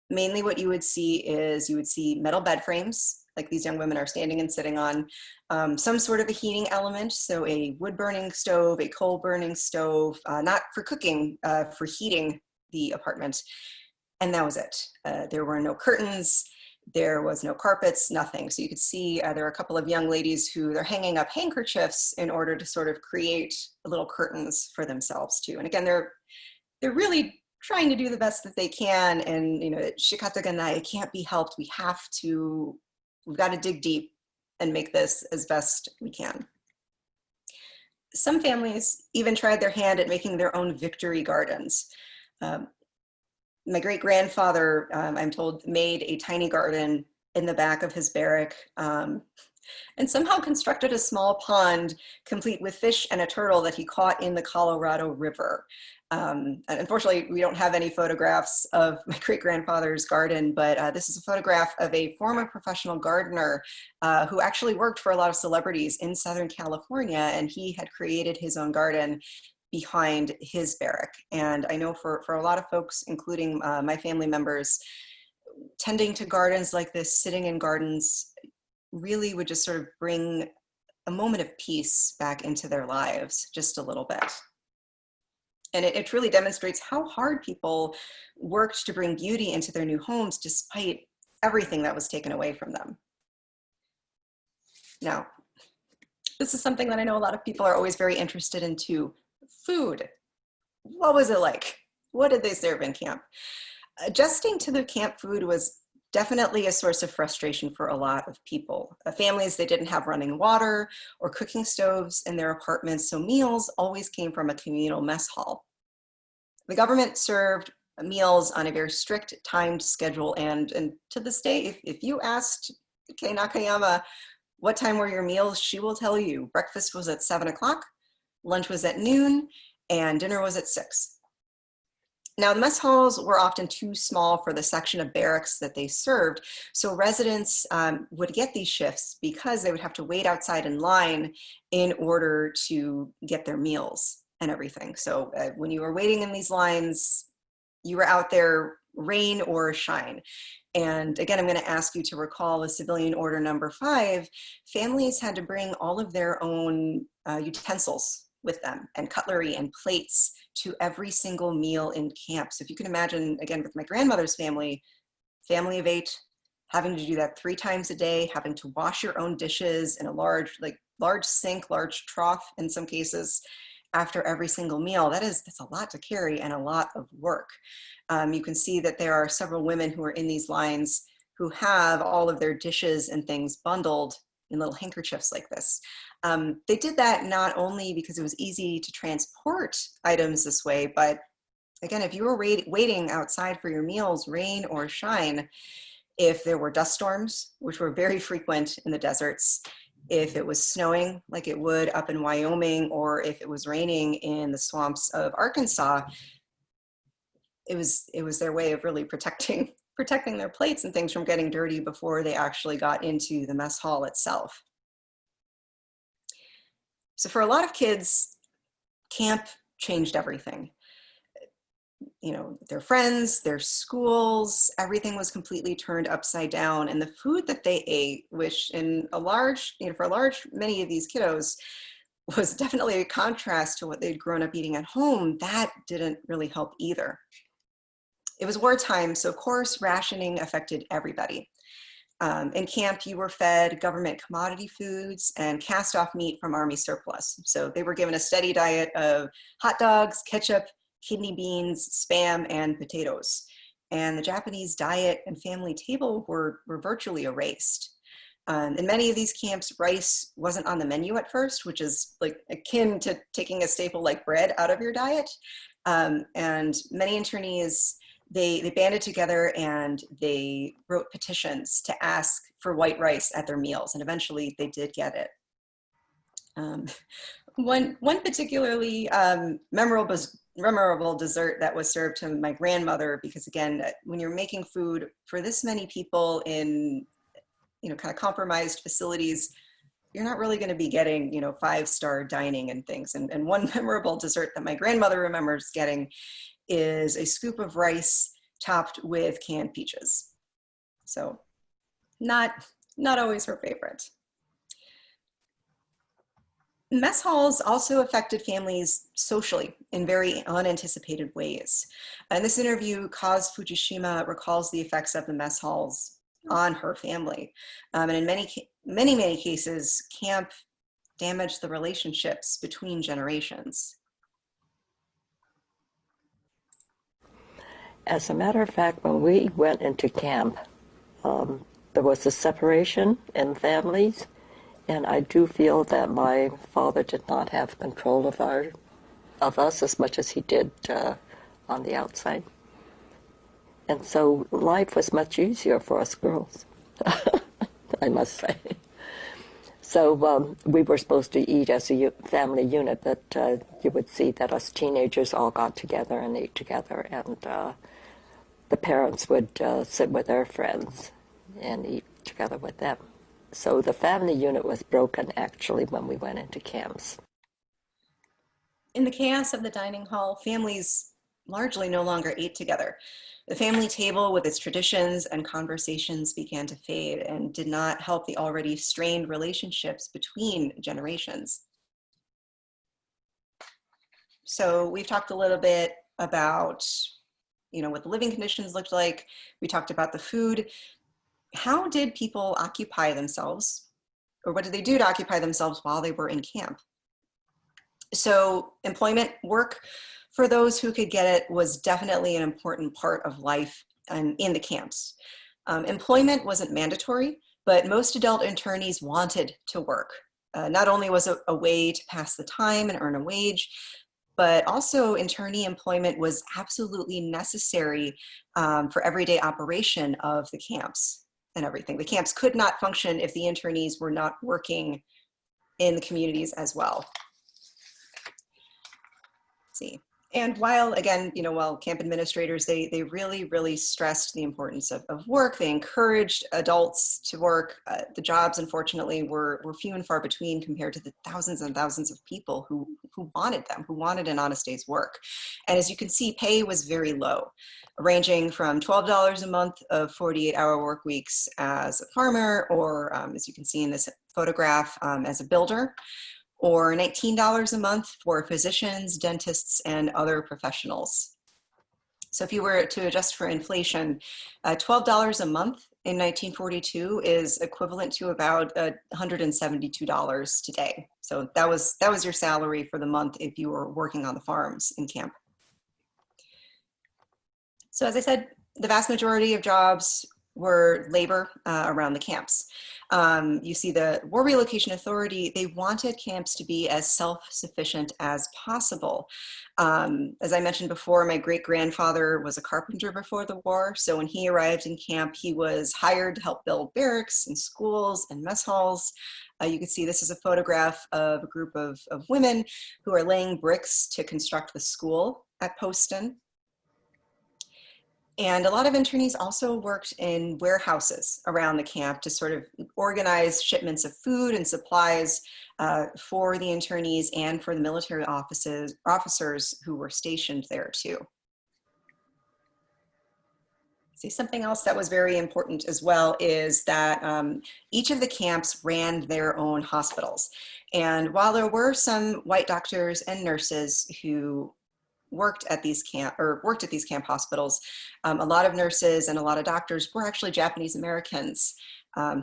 mainly what you would see is metal bed frames, like these young women are standing and sitting on, some sort of a heating element, so a wood-burning stove, a coal-burning stove, not for cooking, for heating the apartment, and that was it. There were no curtains, there was no carpets, nothing. So you could see there are a couple of young ladies who they're hanging up handkerchiefs in order to sort of create little curtains for themselves too. And again, they're really trying to do the best that they can. And you know, shikataganai, it can't be helped. We've got to dig deep and make this as best we can. Some families even tried their hand at making their own victory gardens. My great-grandfather, I'm told, made a tiny garden in the back of his barrack and somehow constructed a small pond complete with fish and a turtle that he caught in the Colorado River. And unfortunately, we don't have any photographs of my great-grandfather's garden, but this is a photograph of a former professional gardener who actually worked for a lot of celebrities in Southern California, and he had created his own garden behind his barrack. And I know for a lot of folks, including my family members, tending to gardens like this, sitting in gardens, really would just sort of bring a moment of peace back into their lives, just a little bit. And it truly demonstrates how hard people worked to bring beauty into their new homes despite everything that was taken away from them. Now, this is something that I know a lot of people are always very interested in too. Food. What was it like? What did they serve in camp? Adjusting to the camp food was definitely a source of frustration for a lot of people. Families, they didn't have running water or cooking stoves in their apartments, so meals always came from a communal mess hall. The government served meals on a very strict timed schedule, and to this day, if you asked Kei Nakayama, what time were your meals, she will tell you breakfast was at 7 o'clock, lunch was at noon, and dinner was at 6. Now, the mess halls were often too small for the section of barracks that they served, so residents would get these shifts because they would have to wait outside in line in order to get their meals and everything. So when you were waiting in these lines, you were out there rain or shine. And again, I'm going to ask you to recall the civilian order number 5. Families had to bring all of their own utensils with them, and cutlery and plates to every single meal in camp. So if you can imagine, again, with my grandmother's family of 8, having to do that 3 times a day, having to wash your own dishes in a large sink, large trough in some cases, after every single meal, that's a lot to carry and a lot of work. You can see that there are several women who are in these lines who have all of their dishes and things bundled in little handkerchiefs like this. They did that not only because it was easy to transport items this way, but again, if you were waiting outside for your meals, rain or shine, if there were dust storms, which were very frequent in the deserts, if it was snowing like it would up in Wyoming, or if it was raining in the swamps of Arkansas, it was their way of really protecting their plates and things from getting dirty before they actually got into the mess hall itself. So for a lot of kids, camp changed everything. You know, their friends, their schools, everything was completely turned upside down. And the food that they ate, which for many of these kiddos, was definitely a contrast to what they'd grown up eating at home, that didn't really help either. It was wartime, so of course rationing affected everybody. In camp, you were fed government commodity foods and cast-off meat from Army surplus. So they were given a steady diet of hot dogs, ketchup, kidney beans, Spam, and potatoes. And the Japanese diet and family table were virtually erased. In many of these camps, rice wasn't on the menu at first, which is like akin to taking a staple like bread out of your diet. And many internees, they banded together and they wrote petitions to ask for white rice at their meals, and eventually they did get it. One particularly memorable dessert that was served to my grandmother, because again, when you're making food for this many people in, kind of compromised facilities, you're not really going to be getting, 5-star dining and things. And one memorable dessert that my grandmother remembers getting is a scoop of rice topped with canned peaches. So not always her favorite. Mess halls also affected families socially in very unanticipated ways. And this interview, Kaz Fujishima recalls the effects of the mess halls on her family. And in many cases, camp damaged the relationships between generations. As a matter of fact, when we went into camp, there was a separation in families, and I do feel that my father did not have control of us as much as he did on the outside. And so life was much easier for us girls, I must say. So we were supposed to eat as a family unit, but you would see that us teenagers all got together and ate together, and the parents would sit with their friends and eat together with them. So the family unit was broken actually when we went into camps. In the chaos of the dining hall, families largely no longer ate together. The family table with its traditions and conversations began to fade and did not help the already strained relationships between generations. So we've talked a little bit about what the living conditions looked like. We talked about the food. How did people occupy themselves, or what did they do to occupy themselves while they were in camp? So employment work for those who could get it was definitely an important part of life in the camps. Employment wasn't mandatory, but most adult internees wanted to work. Not only was it a way to pass the time and earn a wage, but also internee employment was absolutely necessary for everyday operation of the camps and everything. The camps could not function if the internees were not working in the communities as well. see. And while, again, while camp administrators, they really stressed the importance of work, they encouraged adults to work. The jobs, unfortunately, were few and far between compared to the thousands and thousands of people who wanted them, who wanted an honest day's work. And as you can see, pay was very low, ranging from $12 a month of 48-hour work weeks as a farmer, or as you can see in this photograph, as a builder, or $19 a month for physicians, dentists, and other professionals. So if you were to adjust for inflation, $12 a month in 1942 is equivalent to about $172 today. So that was your salary for the month if you were working on the farms in camp. So as I said, the vast majority of jobs were labor around the camps. You see the War Relocation Authority, they wanted camps to be as self-sufficient as possible. As I mentioned before, my great-grandfather was a carpenter before the war, so when he arrived in camp, he was hired to help build barracks and schools and mess halls. You can see this is a photograph of a group of women who are laying bricks to construct the school at Poston. And a lot of internees also worked in warehouses around the camp to sort of organize shipments of food and supplies for the internees and for the military officers who were stationed there too. See, something else that was very important as well is that each of the camps ran their own hospitals. And while there were some white doctors and nurses who worked at these camp hospitals, a lot of nurses and a lot of doctors were actually Japanese Americans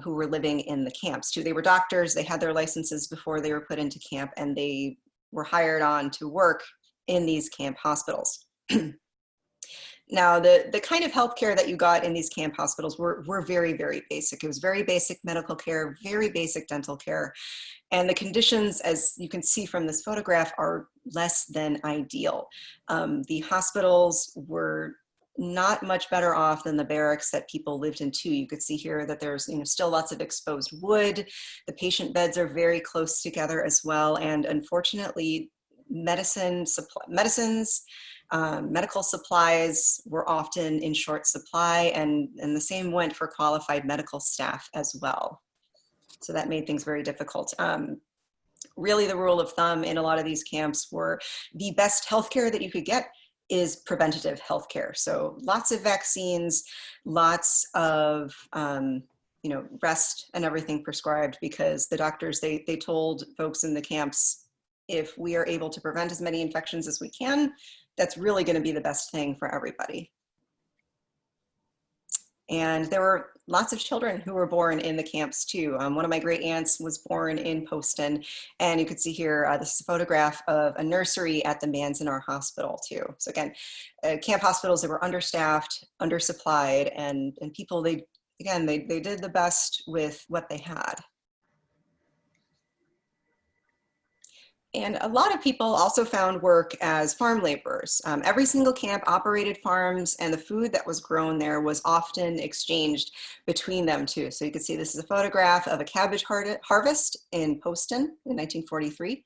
who were living in the camps too. They were doctors, they had their licenses before they were put into camp, and they were hired on to work in these camp hospitals. Now, the kind of healthcare that you got in these camp hospitals were very, very basic. It was very basic medical care, very basic dental care. And the conditions, as you can see from this photograph, are less than ideal. The hospitals were not much better off than the barracks that people lived in too. You could see here that there's still lots of exposed wood. The patient beds are very close together as well. And unfortunately, medicines, medical supplies were often in short supply, and the same went for qualified medical staff as well. So that made things very difficult. Really, the rule of thumb in a lot of these camps were the best healthcare that you could get is preventative healthcare. So lots of vaccines, lots of rest and everything prescribed, because the doctors, they told folks in the camps, if we are able to prevent as many infections as we can, that's really going to be the best thing for everybody. And there were lots of children who were born in the camps too. One of my great aunts was born in Poston, and you could see here, this is a photograph of a nursery at the Manzanar Hospital too. So again, camp hospitals, they were understaffed, undersupplied, and people, they did the best with what they had. And a lot of people also found work as farm laborers. Every single camp operated farms, and the food that was grown there was often exchanged between them too. So you can see this is a photograph of a cabbage harvest in Poston in 1943,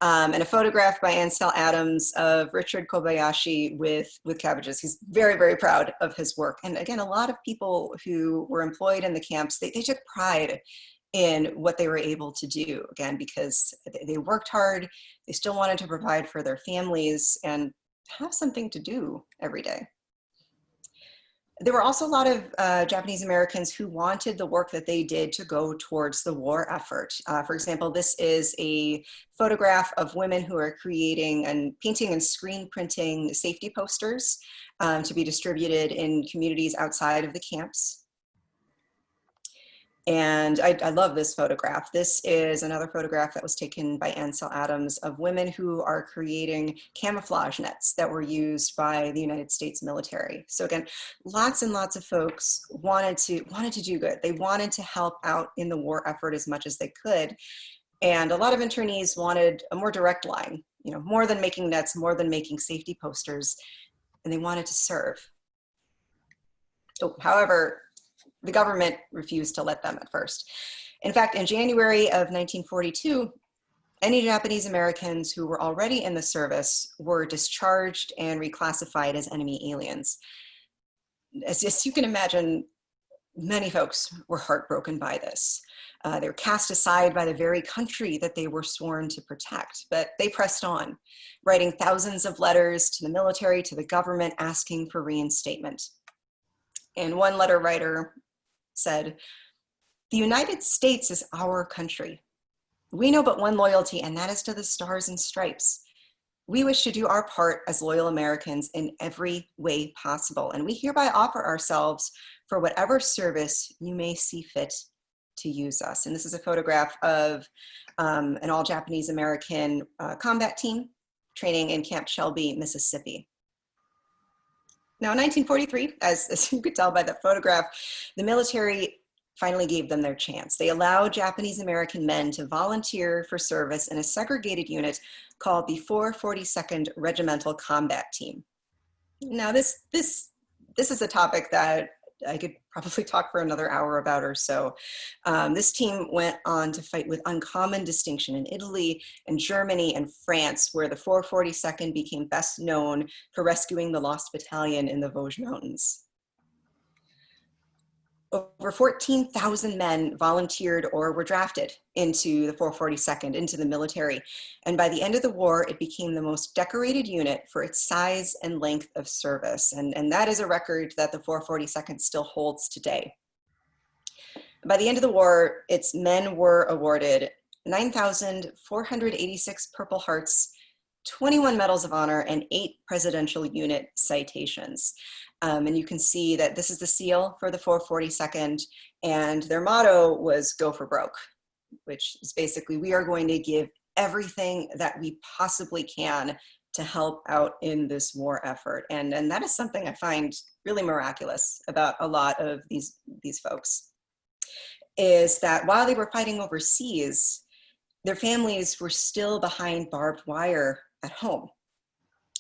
and a photograph by Ansel Adams of Richard Kobayashi with cabbages. He's very, very proud of his work. And again, a lot of people who were employed in the camps, they took pride in what they were able to do, again, because they worked hard, they still wanted to provide for their families and have something to do every day. There were also a lot of Japanese Americans who wanted the work that they did to go towards the war effort. For example, this is a photograph of women who are creating and painting and screen printing safety posters to be distributed in communities outside of the camps. And I love this photograph. This is another photograph that was taken by Ansel Adams of women who are creating camouflage nets that were used by the United States military. So again, lots and lots of folks wanted to do good. They wanted to help out in the war effort as much as they could. And a lot of internees wanted a more direct line, more than making nets, more than making safety posters, and they wanted to serve. However, the government refused to let them at first. In fact, in January of 1942, Any Japanese Americans who were already in the service were discharged and reclassified as enemy aliens. As you can imagine, many folks were heartbroken by this. They were cast aside by the very country that they were sworn to protect, but they pressed on, writing thousands of letters to the military, to the government, asking for reinstatement. And one letter writer said, "The United States is our country. We know but one loyalty, and that is to the Stars and Stripes. We wish to do our part as loyal Americans in every way possible, and we hereby offer ourselves for whatever service you may see fit to use us." And this is a photograph of an all Japanese American combat team training in Camp Shelby, Mississippi. Now, in 1943, as you could tell by that photograph, the military finally gave them their chance. They allowed Japanese American men to volunteer for service in a segregated unit called the 442nd Regimental Combat Team. Now, this is a topic that I could probably talk for another hour about or so. This team went on to fight with uncommon distinction in Italy and Germany and France, where the 442nd became best known for rescuing the lost battalion in the Vosges Mountains. Over 14,000 men volunteered or were drafted into the 442nd, into the military. And by the end of the war, it became the most decorated unit for its size and length of service. And that is a record that the 442nd still holds today. By the end of the war, its men were awarded 9,486 Purple Hearts, 21 Medals of Honor, and 8 Presidential Unit citations. And you can see that this is the seal for the 442nd, and their motto was "Go for broke," which is basically, we are going to give everything that we possibly can to help out in this war effort. And that is something I find really miraculous about a lot of these folks, is that while they were fighting overseas, their families were still behind barbed wire at home.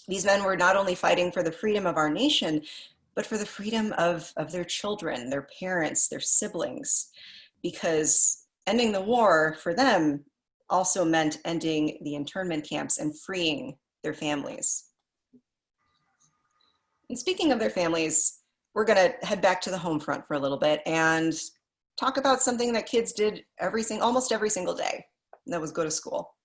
These men were not only fighting for the freedom of our nation, but for the freedom of their children, their parents, their siblings, because ending the war for them also meant ending the internment camps and freeing their families. And speaking of their families, we're gonna head back to the home front for a little bit and talk about something that kids did almost every single day, and that was go to school.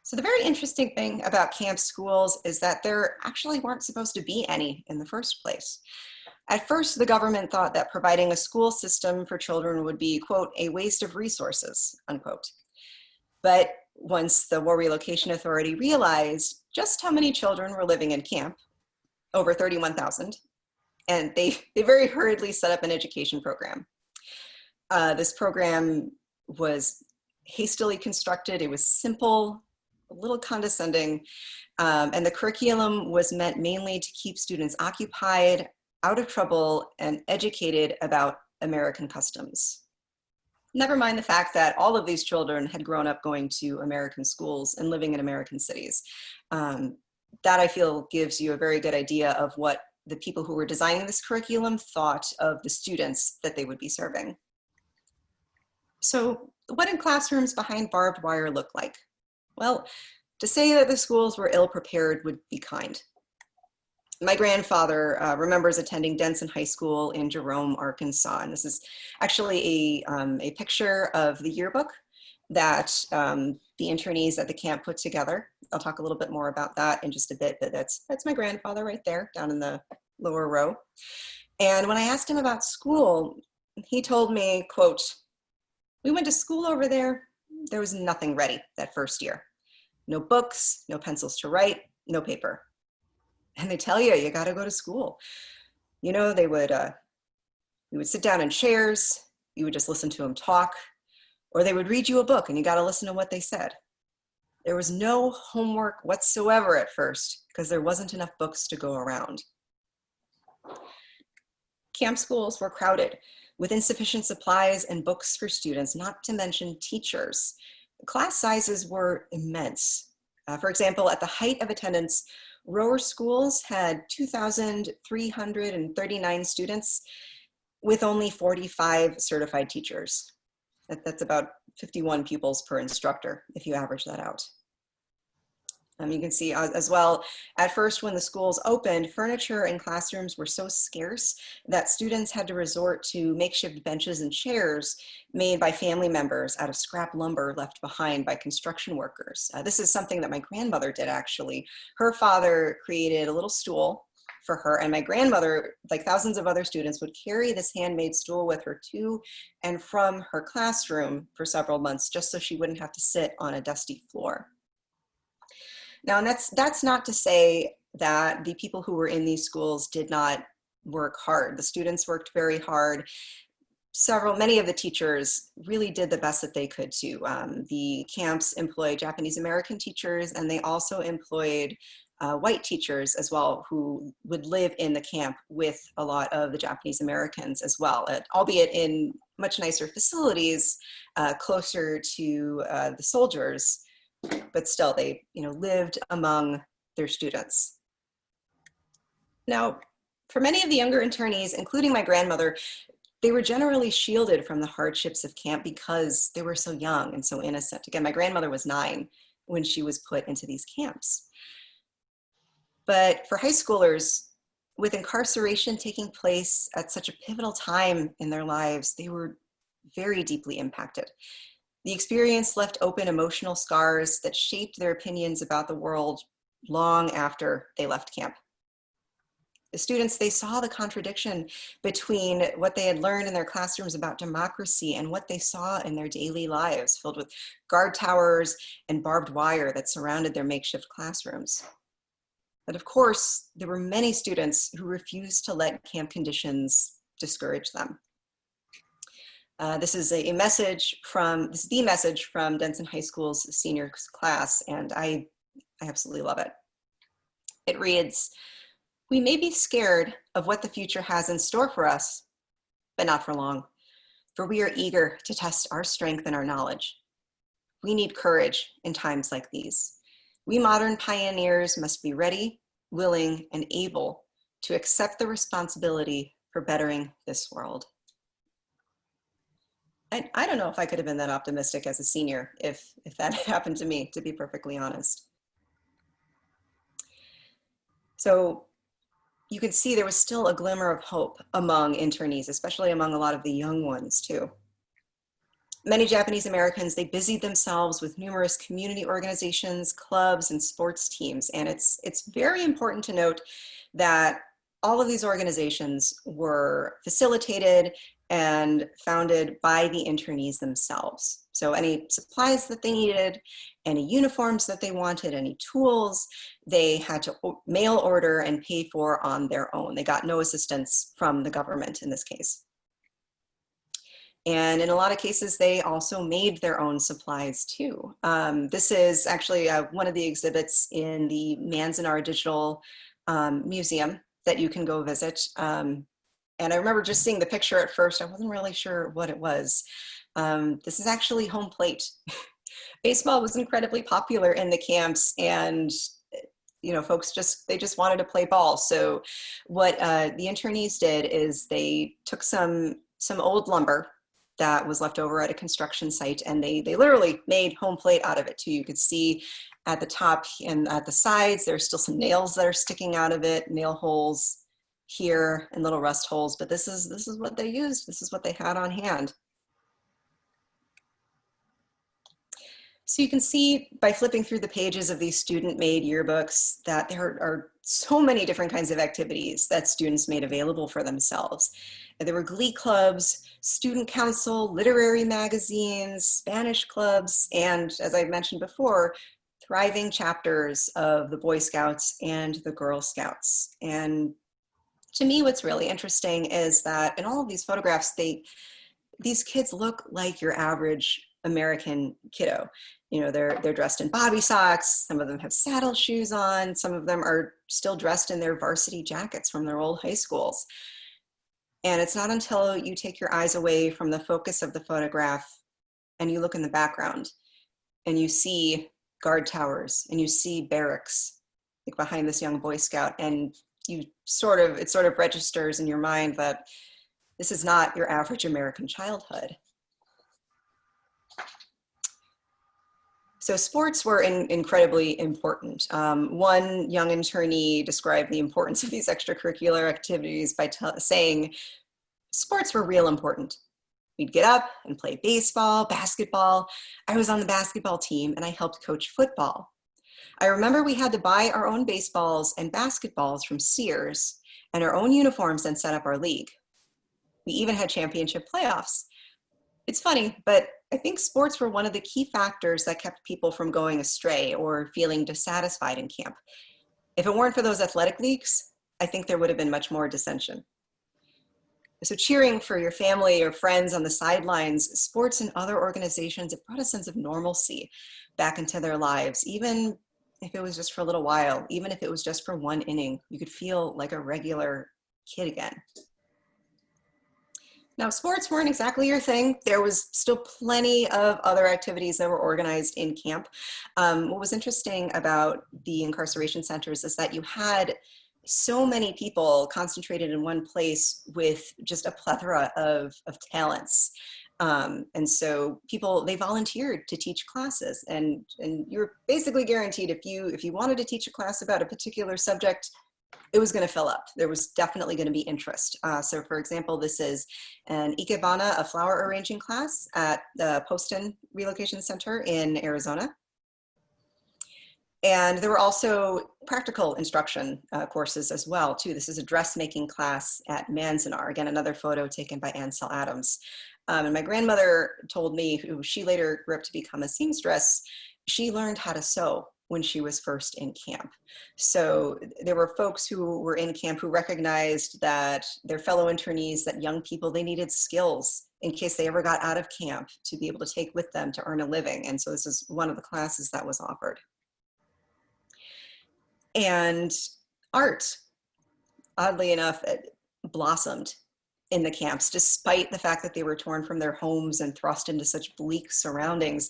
So the very interesting thing about camp schools is that there actually weren't supposed to be any in the first place. At first, the government thought that providing a school system for children would be, quote, "a waste of resources," unquote. But once the War Relocation Authority realized just how many children were living in camp, over 31,000, and they very hurriedly set up an education program. This program was hastily constructed. It was simple, a little condescending, and the curriculum was meant mainly to keep students occupied, out of trouble, and educated about American customs. Never mind the fact that all of these children had grown up going to American schools and living in American cities. That, I feel, gives you a very good idea of what the people who were designing this curriculum thought of the students that they would be serving. So what did classrooms behind barbed wire look like? Well, to say that the schools were ill-prepared would be kind. My grandfather remembers attending Denson High School in Jerome, Arkansas, and this is actually a picture of the yearbook that the internees at the camp put together. I'll talk a little bit more about that in just a bit, but that's my grandfather right there, down in the lower row. And when I asked him about school, he told me, quote, "We went to school over there. There was nothing ready that first year. No books, no pencils to write, no paper. And they tell you, you gotta go to school." You know, we would sit down in chairs, you would just listen to them talk, or they would read you a book and you gotta listen to what they said. There was no homework whatsoever at first because there wasn't enough books to go around. Camp schools were crowded with insufficient supplies and books for students, not to mention teachers. Class sizes were immense. For example, at the height of attendance, Rower schools had 2,339 students with only 45 certified teachers. That's about 51 pupils per instructor, if you average that out. You can see as well, at first when the schools opened, furniture in classrooms were so scarce that students had to resort to makeshift benches and chairs made by family members out of scrap lumber left behind by construction workers. This is something that my grandmother did actually. Her father created a little stool for her, and my grandmother, like thousands of other students, would carry this handmade stool with her to and from her classroom for several months just so she wouldn't have to sit on a dusty floor. Now, and that's not to say that the people who were in these schools did not work hard. The students worked very hard. Many of the teachers really did the best that they could too. The camps employed Japanese American teachers, and they also employed white teachers as well, who would live in the camp with a lot of the Japanese Americans as well, albeit in much nicer facilities closer to the soldiers. But still, they lived among their students. Now, for many of the younger internees, including my grandmother, they were generally shielded from the hardships of camp because they were so young and so innocent. Again, my grandmother was 9 when she was put into these camps. But for high schoolers, with incarceration taking place at such a pivotal time in their lives, they were very deeply impacted. The experience left open emotional scars that shaped their opinions about the world long after they left camp. The students, they saw the contradiction between what they had learned in their classrooms about democracy and what they saw in their daily lives, filled with guard towers and barbed wire that surrounded their makeshift classrooms. But of course, there were many students who refused to let camp conditions discourage them. This is the message from Denson High School's senior class, and I absolutely love it. It reads, "We may be scared of what the future has in store for us, but not for long, for we are eager to test our strength and our knowledge. We need courage in times like these. We modern pioneers must be ready, willing, and able to accept the responsibility for bettering this world." I don't know if I could have been that optimistic as a senior if that had happened to me, to be perfectly honest. So you can see there was still a glimmer of hope among internees, especially among a lot of the young ones too. Many Japanese Americans, they busied themselves with numerous community organizations, clubs, and sports teams. And it's very important to note that all of these organizations were facilitated and founded by the internees themselves. So any supplies that they needed, any uniforms that they wanted, any tools, they had to mail order and pay for on their own. They got no assistance from the government in this case. And in a lot of cases, they also made their own supplies too. This is actually one of the exhibits in the Manzanar Digital Museum that you can go visit. And I remember just seeing the picture at first. I wasn't really sure what it was. This is actually home plate. Baseball was incredibly popular in the camps, and folks just wanted to play ball. So what the internees did is they took some old lumber that was left over at a construction site, and they literally made home plate out of it too. You could see at the top and at the sides, there's still some nails that are sticking out of it, nail holes here and little rust holes, but this is what they used. This is what they had on hand. So you can see by flipping through the pages of these student-made yearbooks that there are so many different kinds of activities that students made available for themselves. And there were glee clubs, student council, literary magazines, Spanish clubs, and as I mentioned before, thriving chapters of the Boy Scouts and the Girl Scouts. And to me, what's really interesting is that in all of these photographs, these kids look like your average American kiddo. They're dressed in bobby socks. Some of them have saddle shoes on. Some of them are still dressed in their varsity jackets from their old high schools. And it's not until you take your eyes away from the focus of the photograph and you look in the background and you see guard towers and you see barracks like behind this young Boy Scout, and it sort of registers in your mind that this is not your average American childhood. So sports were incredibly important. One young internee described the importance of these extracurricular activities by saying, sports were real important. We'd get up and play baseball, basketball. I was on the basketball team and I helped coach football. I remember we had to buy our own baseballs and basketballs from Sears and our own uniforms and set up our league. We even had championship playoffs. It's funny, but I think sports were one of the key factors that kept people from going astray or feeling dissatisfied in camp. If it weren't for those athletic leagues, I think there would have been much more dissension. So cheering for your family or friends on the sidelines, sports and other organizations, it brought a sense of normalcy back into their lives, even if it was just for a little while, even if it was just for one inning, you could feel like a regular kid again. Now, sports weren't exactly your thing. There was still plenty of other activities that were organized in camp. What was interesting about the incarceration centers is that you had so many people concentrated in one place with just a plethora of talents. And so people, they volunteered to teach classes, and you're basically guaranteed if you wanted to teach a class about a particular subject, it was going to fill up. There was definitely going to be interest. So for example, this is an Ikebana, a flower arranging class at the Poston Relocation Center in Arizona. And there were also practical instruction courses as well, too. This is a dressmaking class at Manzanar. Again, another photo taken by Ansel Adams. And my grandmother told me, who she later grew up to become a seamstress, she learned how to sew when she was first in camp. So there were folks who were in camp who recognized that their fellow internees, that young people, they needed skills in case they ever got out of camp to be able to take with them to earn a living. And so this is one of the classes that was offered. And art, oddly enough, it blossomed in the camps, despite the fact that they were torn from their homes and thrust into such bleak surroundings.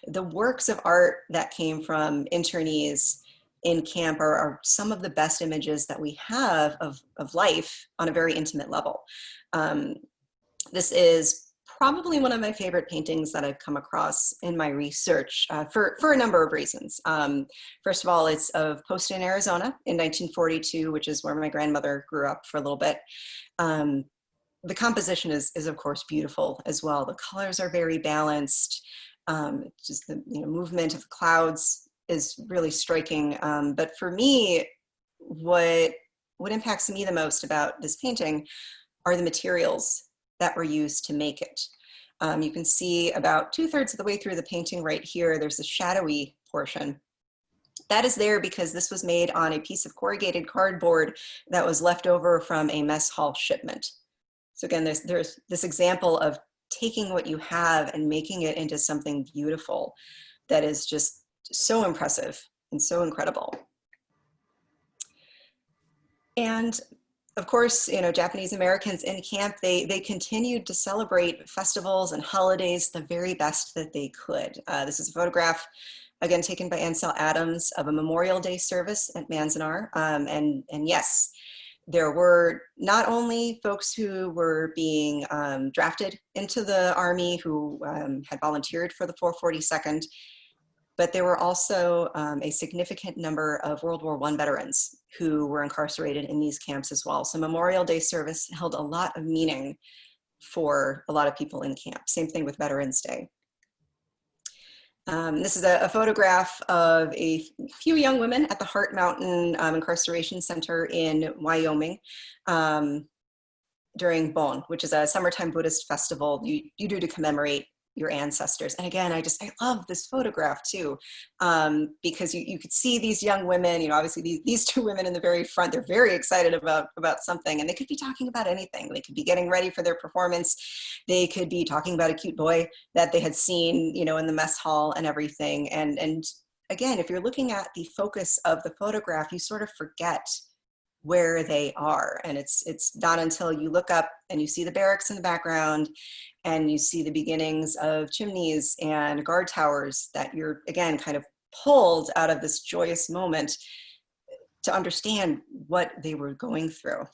The works of art that came from internees in camp are some of the best images that we have of life on a very intimate level. This is probably one of my favorite paintings that I've come across in my research for a number of reasons. First of all, it's of Poston, Arizona in 1942, which is where my grandmother grew up for a little bit. The composition is of course beautiful as well. The colors are very balanced. Just the movement of the clouds is really striking. But for me, what impacts me the most about this painting are the materials that were used to make it. You can see about 2/3 of the way through the painting right here, there's a shadowy portion. That is there because this was made on a piece of corrugated cardboard that was left over from a mess hall shipment. So again, there's this example of taking what you have and making it into something beautiful that is just so impressive and so incredible. And of course, Japanese Americans in camp, they continued to celebrate festivals and holidays the very best that they could. This is a photograph, again, taken by Ansel Adams, of a Memorial Day service at Manzanar. And yes, there were not only folks who were being drafted into the Army who had volunteered for the 442nd, but there were also a significant number of World War I veterans who were incarcerated in these camps as well. So Memorial Day service held a lot of meaning for a lot of people in camp. Same thing with Veterans Day. This is a photograph of a few young women at the Heart Mountain Incarceration Center in Wyoming during Bon, which is a summertime Buddhist festival you do to commemorate your ancestors. And again, I love this photograph too, because you could see these young women, obviously these two women in the very front, they're very excited about something, and they could be talking about anything. They could be getting ready for their performance. They could be talking about a cute boy that they had seen, in the mess hall and everything. And again, if you're looking at the focus of the photograph, you sort of forget where they are. And it's not until you look up and you see the barracks in the background and you see the beginnings of chimneys and guard towers that you're, again, kind of pulled out of this joyous moment to understand what they were going through.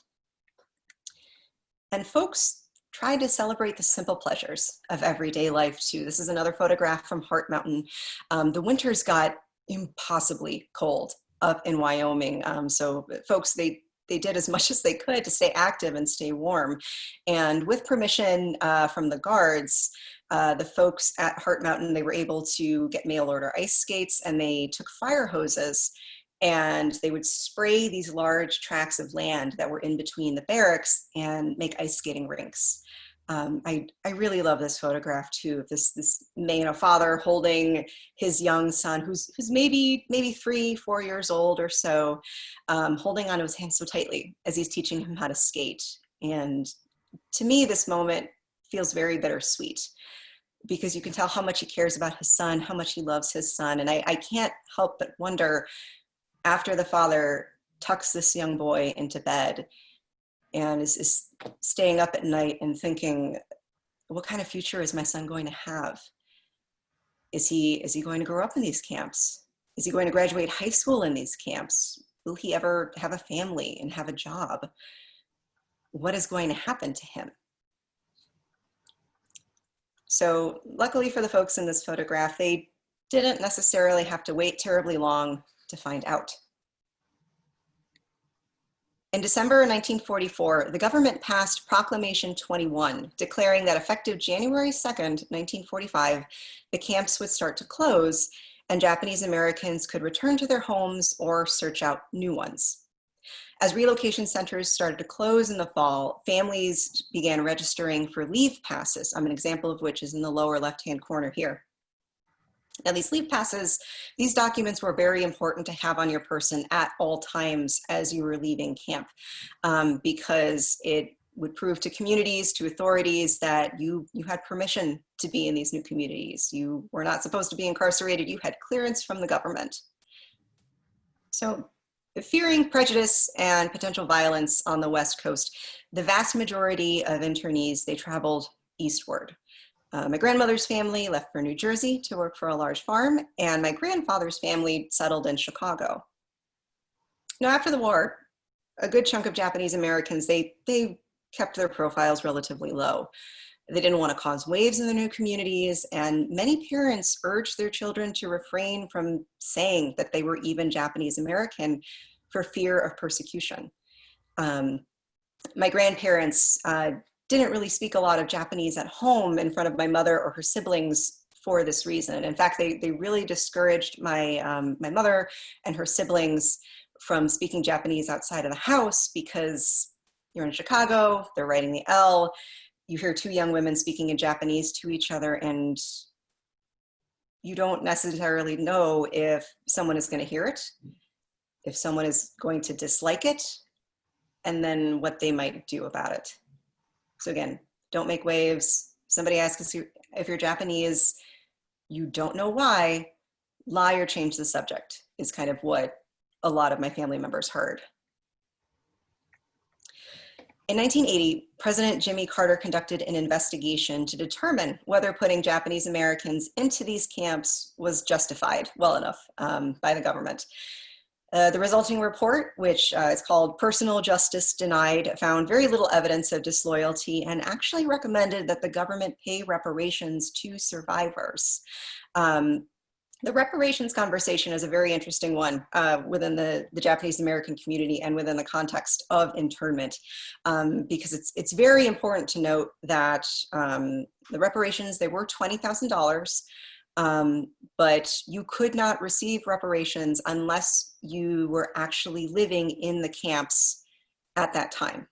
And folks tried to celebrate the simple pleasures of everyday life too. This is another photograph from Heart Mountain. The winters got impossibly cold up in Wyoming. So folks, they did as much as they could to stay active and stay warm. And with permission from the guards, the folks at Heart Mountain, they were able to get mail order ice skates, and they took fire hoses and they would spray these large tracts of land that were in between the barracks and make ice skating rinks. I really love this photograph too, of this father holding his young son, who's maybe 3-4 years old or so, holding onto his hand so tightly as he's teaching him how to skate. And to me, this moment feels very bittersweet, because you can tell how much he cares about his son, how much he loves his son. And I can't help but wonder, after the father tucks this young boy into bed and is staying up at night and thinking, what kind of future is my son going to have? Is he going to grow up in these camps? Is he going to graduate high school in these camps? Will he ever have a family and have a job? What is going to happen to him? So luckily for the folks in this photograph, they didn't necessarily have to wait terribly long to find out. In December 1944, the government passed Proclamation 21, declaring that effective January 2nd, 1945, the camps would start to close and Japanese Americans could return to their homes or search out new ones. As relocation centers started to close in the fall, families began registering for leave passes, an example of which is in the lower left-hand corner here. Now, these leave passes, these documents were very important to have on your person at all times as you were leaving camp, because it would prove to communities, to authorities, that you had permission to be in these new communities. You were not supposed to be incarcerated. You had clearance from the government. So, fearing prejudice and potential violence on the West Coast, the vast majority of internees, they traveled eastward. My grandmother's family left for New Jersey to work for a large farm, and my grandfather's family settled in Chicago. Now, after the war, a good chunk of Japanese Americans, they kept their profiles relatively low. They didn't want to cause waves in the new communities, and many parents urged their children to refrain from saying that they were even Japanese American for fear of persecution. My grandparents didn't really speak a lot of Japanese at home in front of my mother or her siblings for this reason. In fact, they really discouraged my mother and her siblings from speaking Japanese outside of the house, because you're in Chicago, they're writing the L, you hear two young women speaking in Japanese to each other, and you don't necessarily know if someone is going to hear it, if someone is going to dislike it, and then what they might do about it. So again, don't make waves. Somebody asks you if you're Japanese, you don't know why, lie or change the subject is kind of what a lot of my family members heard. In 1980, President Jimmy Carter conducted an investigation to determine whether putting Japanese Americans into these camps was justified well enough by the government. The resulting report, which is called Personal Justice Denied, found very little evidence of disloyalty and actually recommended that the government pay reparations to survivors. The reparations conversation is a very interesting one within the Japanese American community and within the context of internment, because it's very important to note that the reparations, they were $20,000, but you could not receive reparations unless you were actually living in the camps at that time.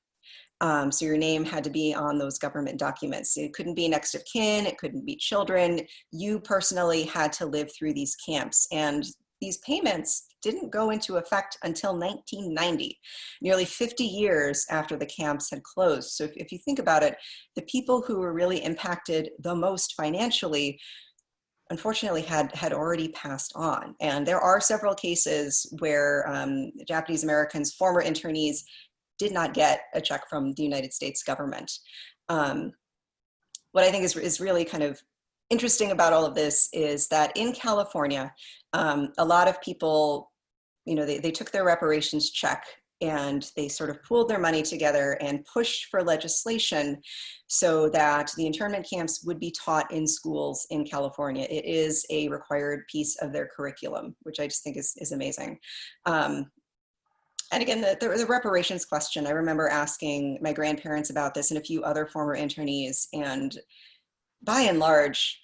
So your name had to be on those government documents. It couldn't be next of kin, it couldn't be children. You personally had to live through these camps. And these payments didn't go into effect until 1990, nearly 50 years after the camps had closed. So if you think about it, the people who were really impacted the most financially, unfortunately had already passed on. And there are several cases where Japanese Americans, former internees, did not get a check from the United States government. What I think is really kind of interesting about all of this is that in California, a lot of people, they took their reparations check And they sort of pooled their money together and pushed for legislation so that the internment camps would be taught in schools in California. It is a required piece of their curriculum, which I just think is amazing. And again, the reparations question, I remember asking my grandparents about this and a few other former internees, and by and large,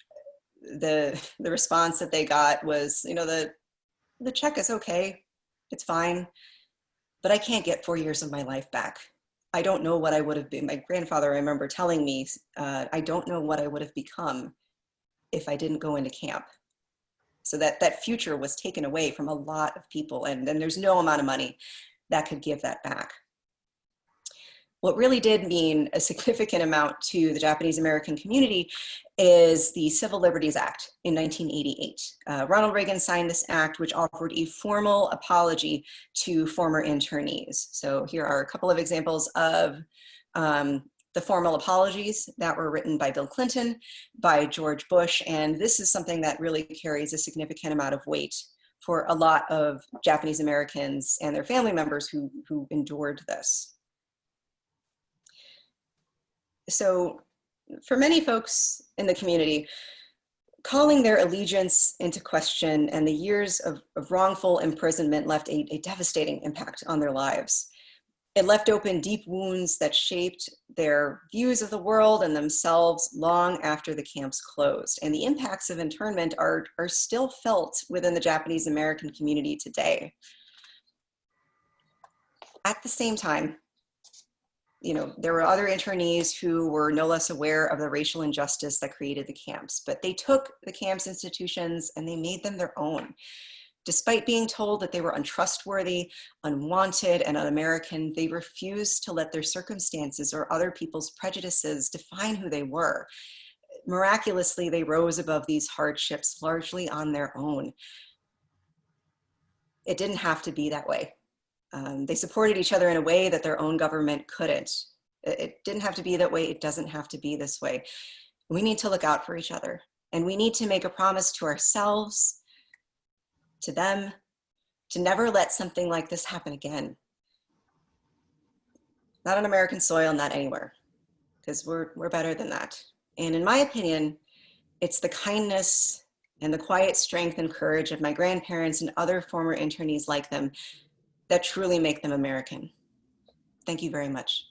the response that they got was, you know, the check is okay, it's fine, but I can't get 4 years of my life back. I don't know what I would have been. My grandfather, I remember telling me, I don't know what I would have become if I didn't go into camp. So that future was taken away from a lot of people, and there's no amount of money that could give that back. What really did mean a significant amount to the Japanese American community is the Civil Liberties Act in 1988. Ronald Reagan signed this act, which offered a formal apology to former internees. So here are a couple of examples of the formal apologies that were written by Bill Clinton, by George Bush, and this is something that really carries a significant amount of weight for a lot of Japanese Americans and their family members who endured this. So for many folks in the community, calling their allegiance into question and the years of wrongful imprisonment left a devastating impact on their lives. It left open deep wounds that shaped their views of the world and themselves long after the camps closed. And the impacts of internment are still felt within the Japanese American community today. At the same time, you know, there were other internees who were no less aware of the racial injustice that created the camps, but they took the camps institutions and they made them their own. Despite being told that they were untrustworthy, unwanted, and un-American, they refused to let their circumstances or other people's prejudices define who they were. Miraculously, they rose above these hardships largely on their own. It didn't have to be that way. They supported each other in a way that their own government couldn't. It didn't have to be that way. It doesn't have to be this way. We need to look out for each other, and we need to make a promise to ourselves, to them, to never let something like this happen again. Not on American soil, not anywhere, because we're better than that. And in my opinion, it's the kindness and the quiet strength and courage of my grandparents and other former internees like them that truly make them American. Thank you very much.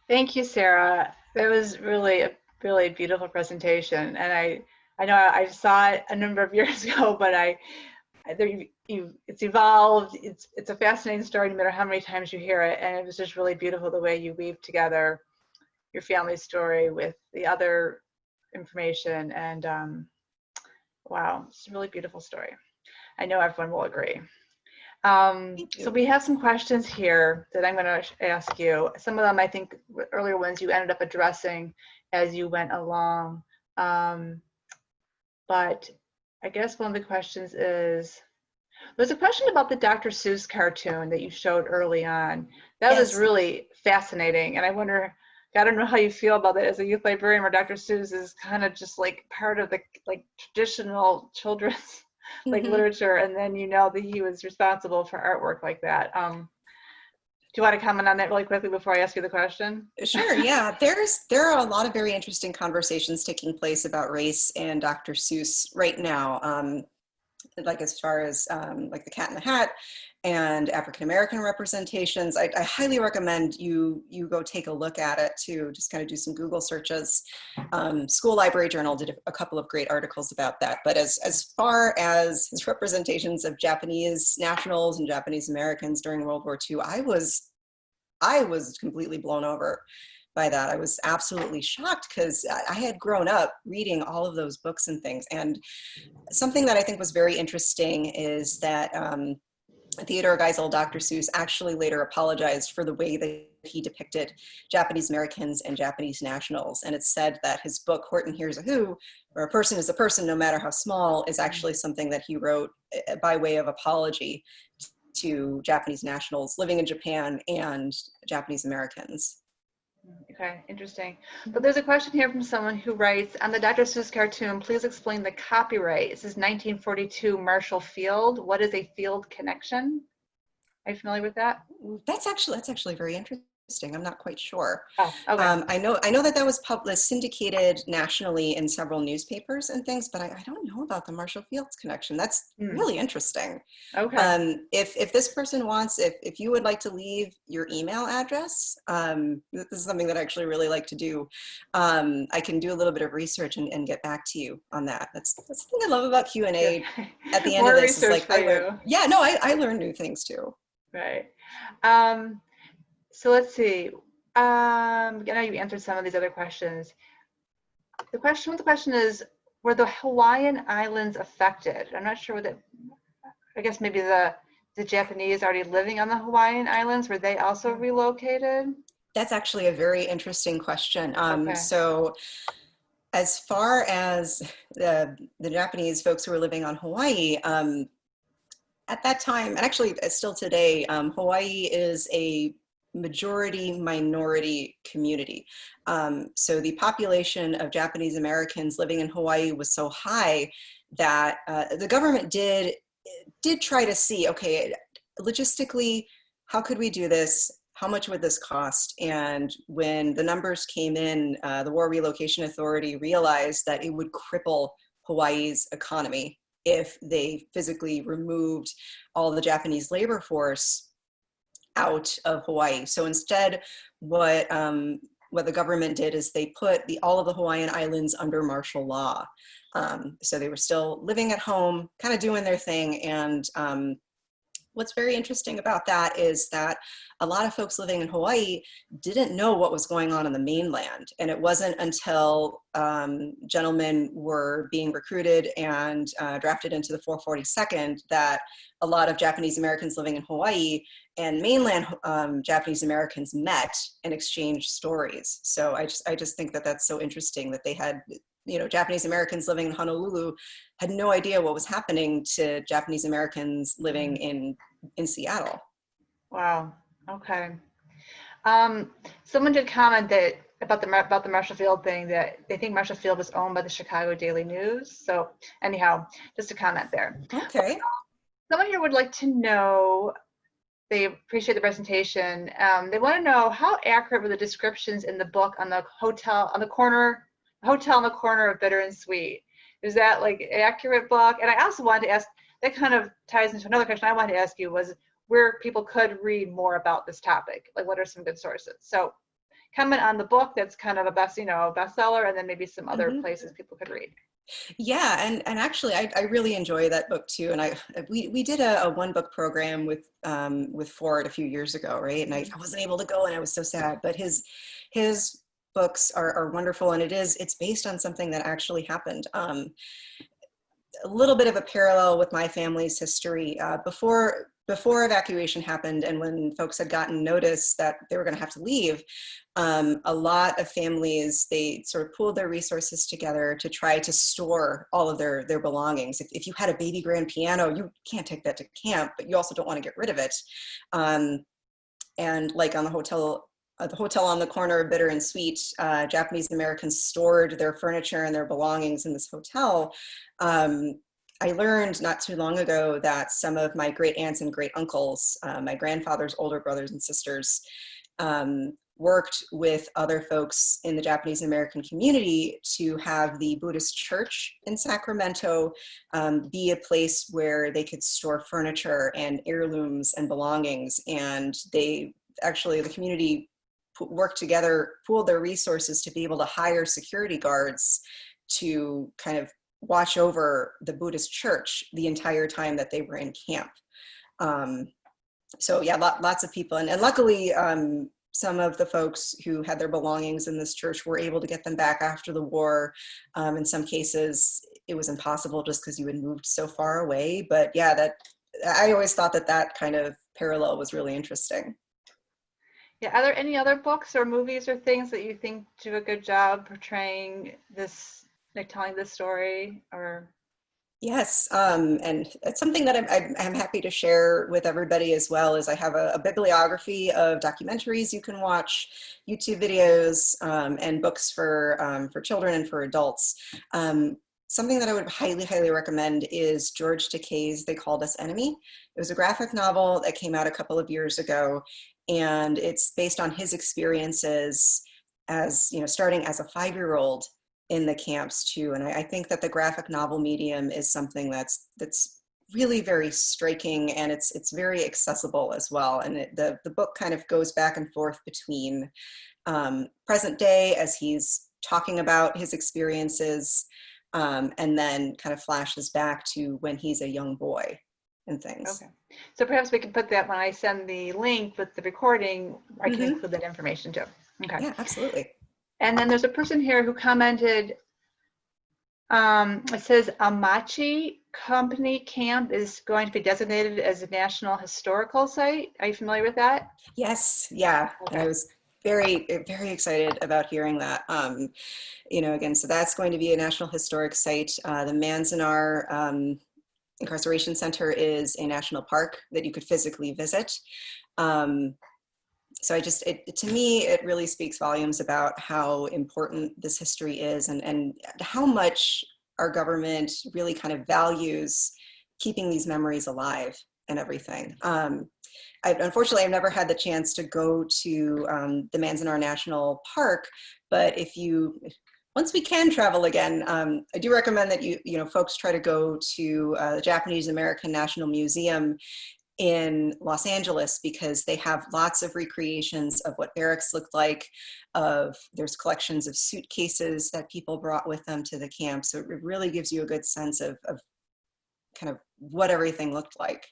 Thank you, Sarah. That was really a really beautiful presentation. And I know I saw it a number of years ago, but it's evolved. It's a fascinating story no matter how many times you hear it. And it was just really beautiful the way you weave together your family story with the other information. And wow, it's a really beautiful story. I know everyone will agree. So we have some questions here that I'm going to ask you. Some of them, I think, earlier ones you ended up addressing as you went along. But I guess one of the questions is, there's a question about the Dr. Seuss cartoon that you showed early on. That was really fascinating. And I wonder, I don't know how you feel about that as a youth librarian, where Dr. Seuss is kind of just like part of the traditional children's literature, and then you know that he was responsible for artwork like that. Do you want to comment on that really quickly before I ask you the question? Sure, yeah. There are a lot of very interesting conversations taking place about race and Dr. Seuss right now. Like as far as like the Cat in the Hat and African-American representations, I highly recommend you go take a look at it too, just kind of do some Google searches. School Library Journal did a couple of great articles about that. But as far as his representations of Japanese nationals and Japanese Americans during World War II, I was completely blown over by that. I was absolutely shocked because I had grown up reading all of those books and things. And something that I think was very interesting is that Theodore Geisel, Dr. Seuss, actually later apologized for the way that he depicted Japanese Americans and Japanese nationals. And it's said that his book, Horton Hears a Who, or A Person is a Person, No Matter How Small, is actually something that he wrote by way of apology to Japanese nationals living in Japan and Japanese Americans. Okay, interesting. But there's a question here from someone who writes, on the Dr. Seuss cartoon, please explain the copyright. This is 1942 Marshall Field. What is a field connection? Are you familiar with that? That's actually very interesting. I'm not quite sure. Oh, okay. I know that was syndicated nationally in several newspapers and things, but I don't know about the Marshall Fields connection. That's really interesting. Okay. If this person wants, if you would like to leave your email address, this is something that I actually really like to do. I can do a little bit of research and get back to you on that. That's the thing I love about Q&A. At the end More of this, research it's like for you. I learn new things too. Right. So let's see. I know you answered some of these other questions. The question is, were the Hawaiian Islands affected? I'm not sure what that, I guess maybe the Japanese already living on the Hawaiian Islands, were they also relocated? That's actually a very interesting question. Okay. So as far as the Japanese folks who were living on Hawaii, at that time, and actually still today, Hawaii is a majority minority community. So the population of Japanese Americans living in Hawaii was so high that the government did try to see, okay, logistically, how could we do this? How much would this cost? And when the numbers came in, the War Relocation Authority realized that it would cripple Hawaii's economy if they physically removed all the Japanese labor force out of Hawaii. So instead, what the government did is they put all of the Hawaiian Islands under martial law. So they were still living at home, kind of doing their thing. And what's very interesting about that is that a lot of folks living in Hawaii didn't know what was going on the mainland. And it wasn't until gentlemen were being recruited and drafted into the 442nd that a lot of Japanese Americans living in Hawaii and mainland Japanese Americans met and exchanged stories. So I just think that that's so interesting that they had, Japanese Americans living in Honolulu had no idea what was happening to Japanese Americans living in Seattle. Wow. Okay. Someone did comment that about the Marshall Field thing, that they think Marshall Field was owned by the Chicago Daily News. So anyhow, just a comment there. Okay. Someone here would like to know, they appreciate the presentation. They want to know, how accurate were the descriptions in the book on the hotel on the corner of Bitter and Sweet? Is that like an accurate book? And I also wanted to ask, that kind of ties into another question I wanted to ask you, was where people could read more about this topic. Like, what are some good sources? So comment on the book that's kind of a bestseller, and then maybe some other places people could read. Yeah, and actually, I really enjoy that book too. And we did a one book program with Ford a few years ago, right? And I wasn't able to go, and I was so sad. But his books are wonderful, and it's based on something that actually happened. A little bit of a parallel with my family's history. Before evacuation happened, and when folks had gotten notice that they were going to have to leave, a lot of families, they sort of pooled their resources together to try to store all of their belongings. If you had a baby grand piano, you can't take that to camp, but you also don't want to get rid of it. And like on the hotel on the corner of Bitter and Sweet, Japanese Americans stored their furniture and their belongings in this hotel. I learned not too long ago that some of my great aunts and great uncles, my grandfather's older brothers and sisters, worked with other folks in the Japanese American community to have the Buddhist church in Sacramento be a place where they could store furniture and heirlooms and belongings. And the community worked together, pooled their resources to be able to hire security guards to kind of watch over the Buddhist church the entire time that they were in camp. So yeah, lots of people. And luckily, some of the folks who had their belongings in this church were able to get them back after the war. In some cases, it was impossible just because you had moved so far away. But yeah, I always thought that kind of parallel was really interesting. Yeah, are there any other books or movies or things that you think do a good job portraying this, like telling this story? Or Yes, and it's something that I'm happy to share with everybody as well. Is I have a bibliography of documentaries you can watch, YouTube videos, and books for children and for adults. Something that I would highly, highly recommend is George Takei's They Called Us Enemy. It was a graphic novel that came out a couple of years ago, and it's based on his experiences as, starting as a 5-year-old in the camps too. And I think that the graphic novel medium is something that's really very striking, and it's very accessible as well. And the book kind of goes back and forth between present day as he's talking about his experiences, and then kind of flashes back to when he's a young boy and things. Okay. So perhaps we can put that when I send the link with the recording, I can include that information too. Okay. Yeah, absolutely. And then there's a person here who commented, it says Amachi Company Camp is going to be designated as a National Historical Site. Are you familiar with that? Yes, yeah. Okay. And I was very, very excited about hearing that. Again, so that's going to be a National Historic Site. The Manzanar Incarceration Center is a national park that you could physically visit. So to me, it really speaks volumes about how important this history is, and how much our government really kind of values keeping these memories alive and everything. Unfortunately, I've never had the chance to go to the Manzanar National Park, but once we can travel again, I do recommend that folks try to go to the Japanese American National Museum in Los Angeles, because they have lots of recreations of what barracks looked like. There's collections of suitcases that people brought with them to the camp. So it really gives you a good sense of kind of what everything looked like.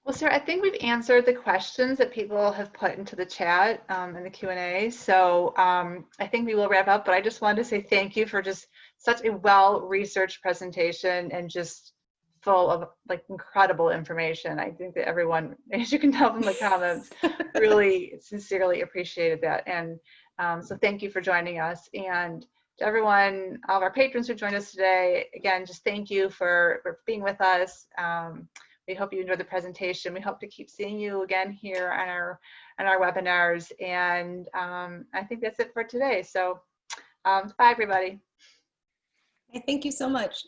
Well, Sarah, I think we've answered the questions that people have put into the chat in the Q&A. So I think we will wrap up, but I just wanted to say thank you for just such a well-researched presentation, and just full of incredible information. I think that everyone, as you can tell from the comments, really sincerely appreciated that. And so thank you for joining us. And to everyone, all of our patrons who joined us today, again, just thank you for being with us. We hope you enjoyed the presentation. We hope to keep seeing you again here on our webinars. And I think that's it for today. So bye, everybody. Thank you so much.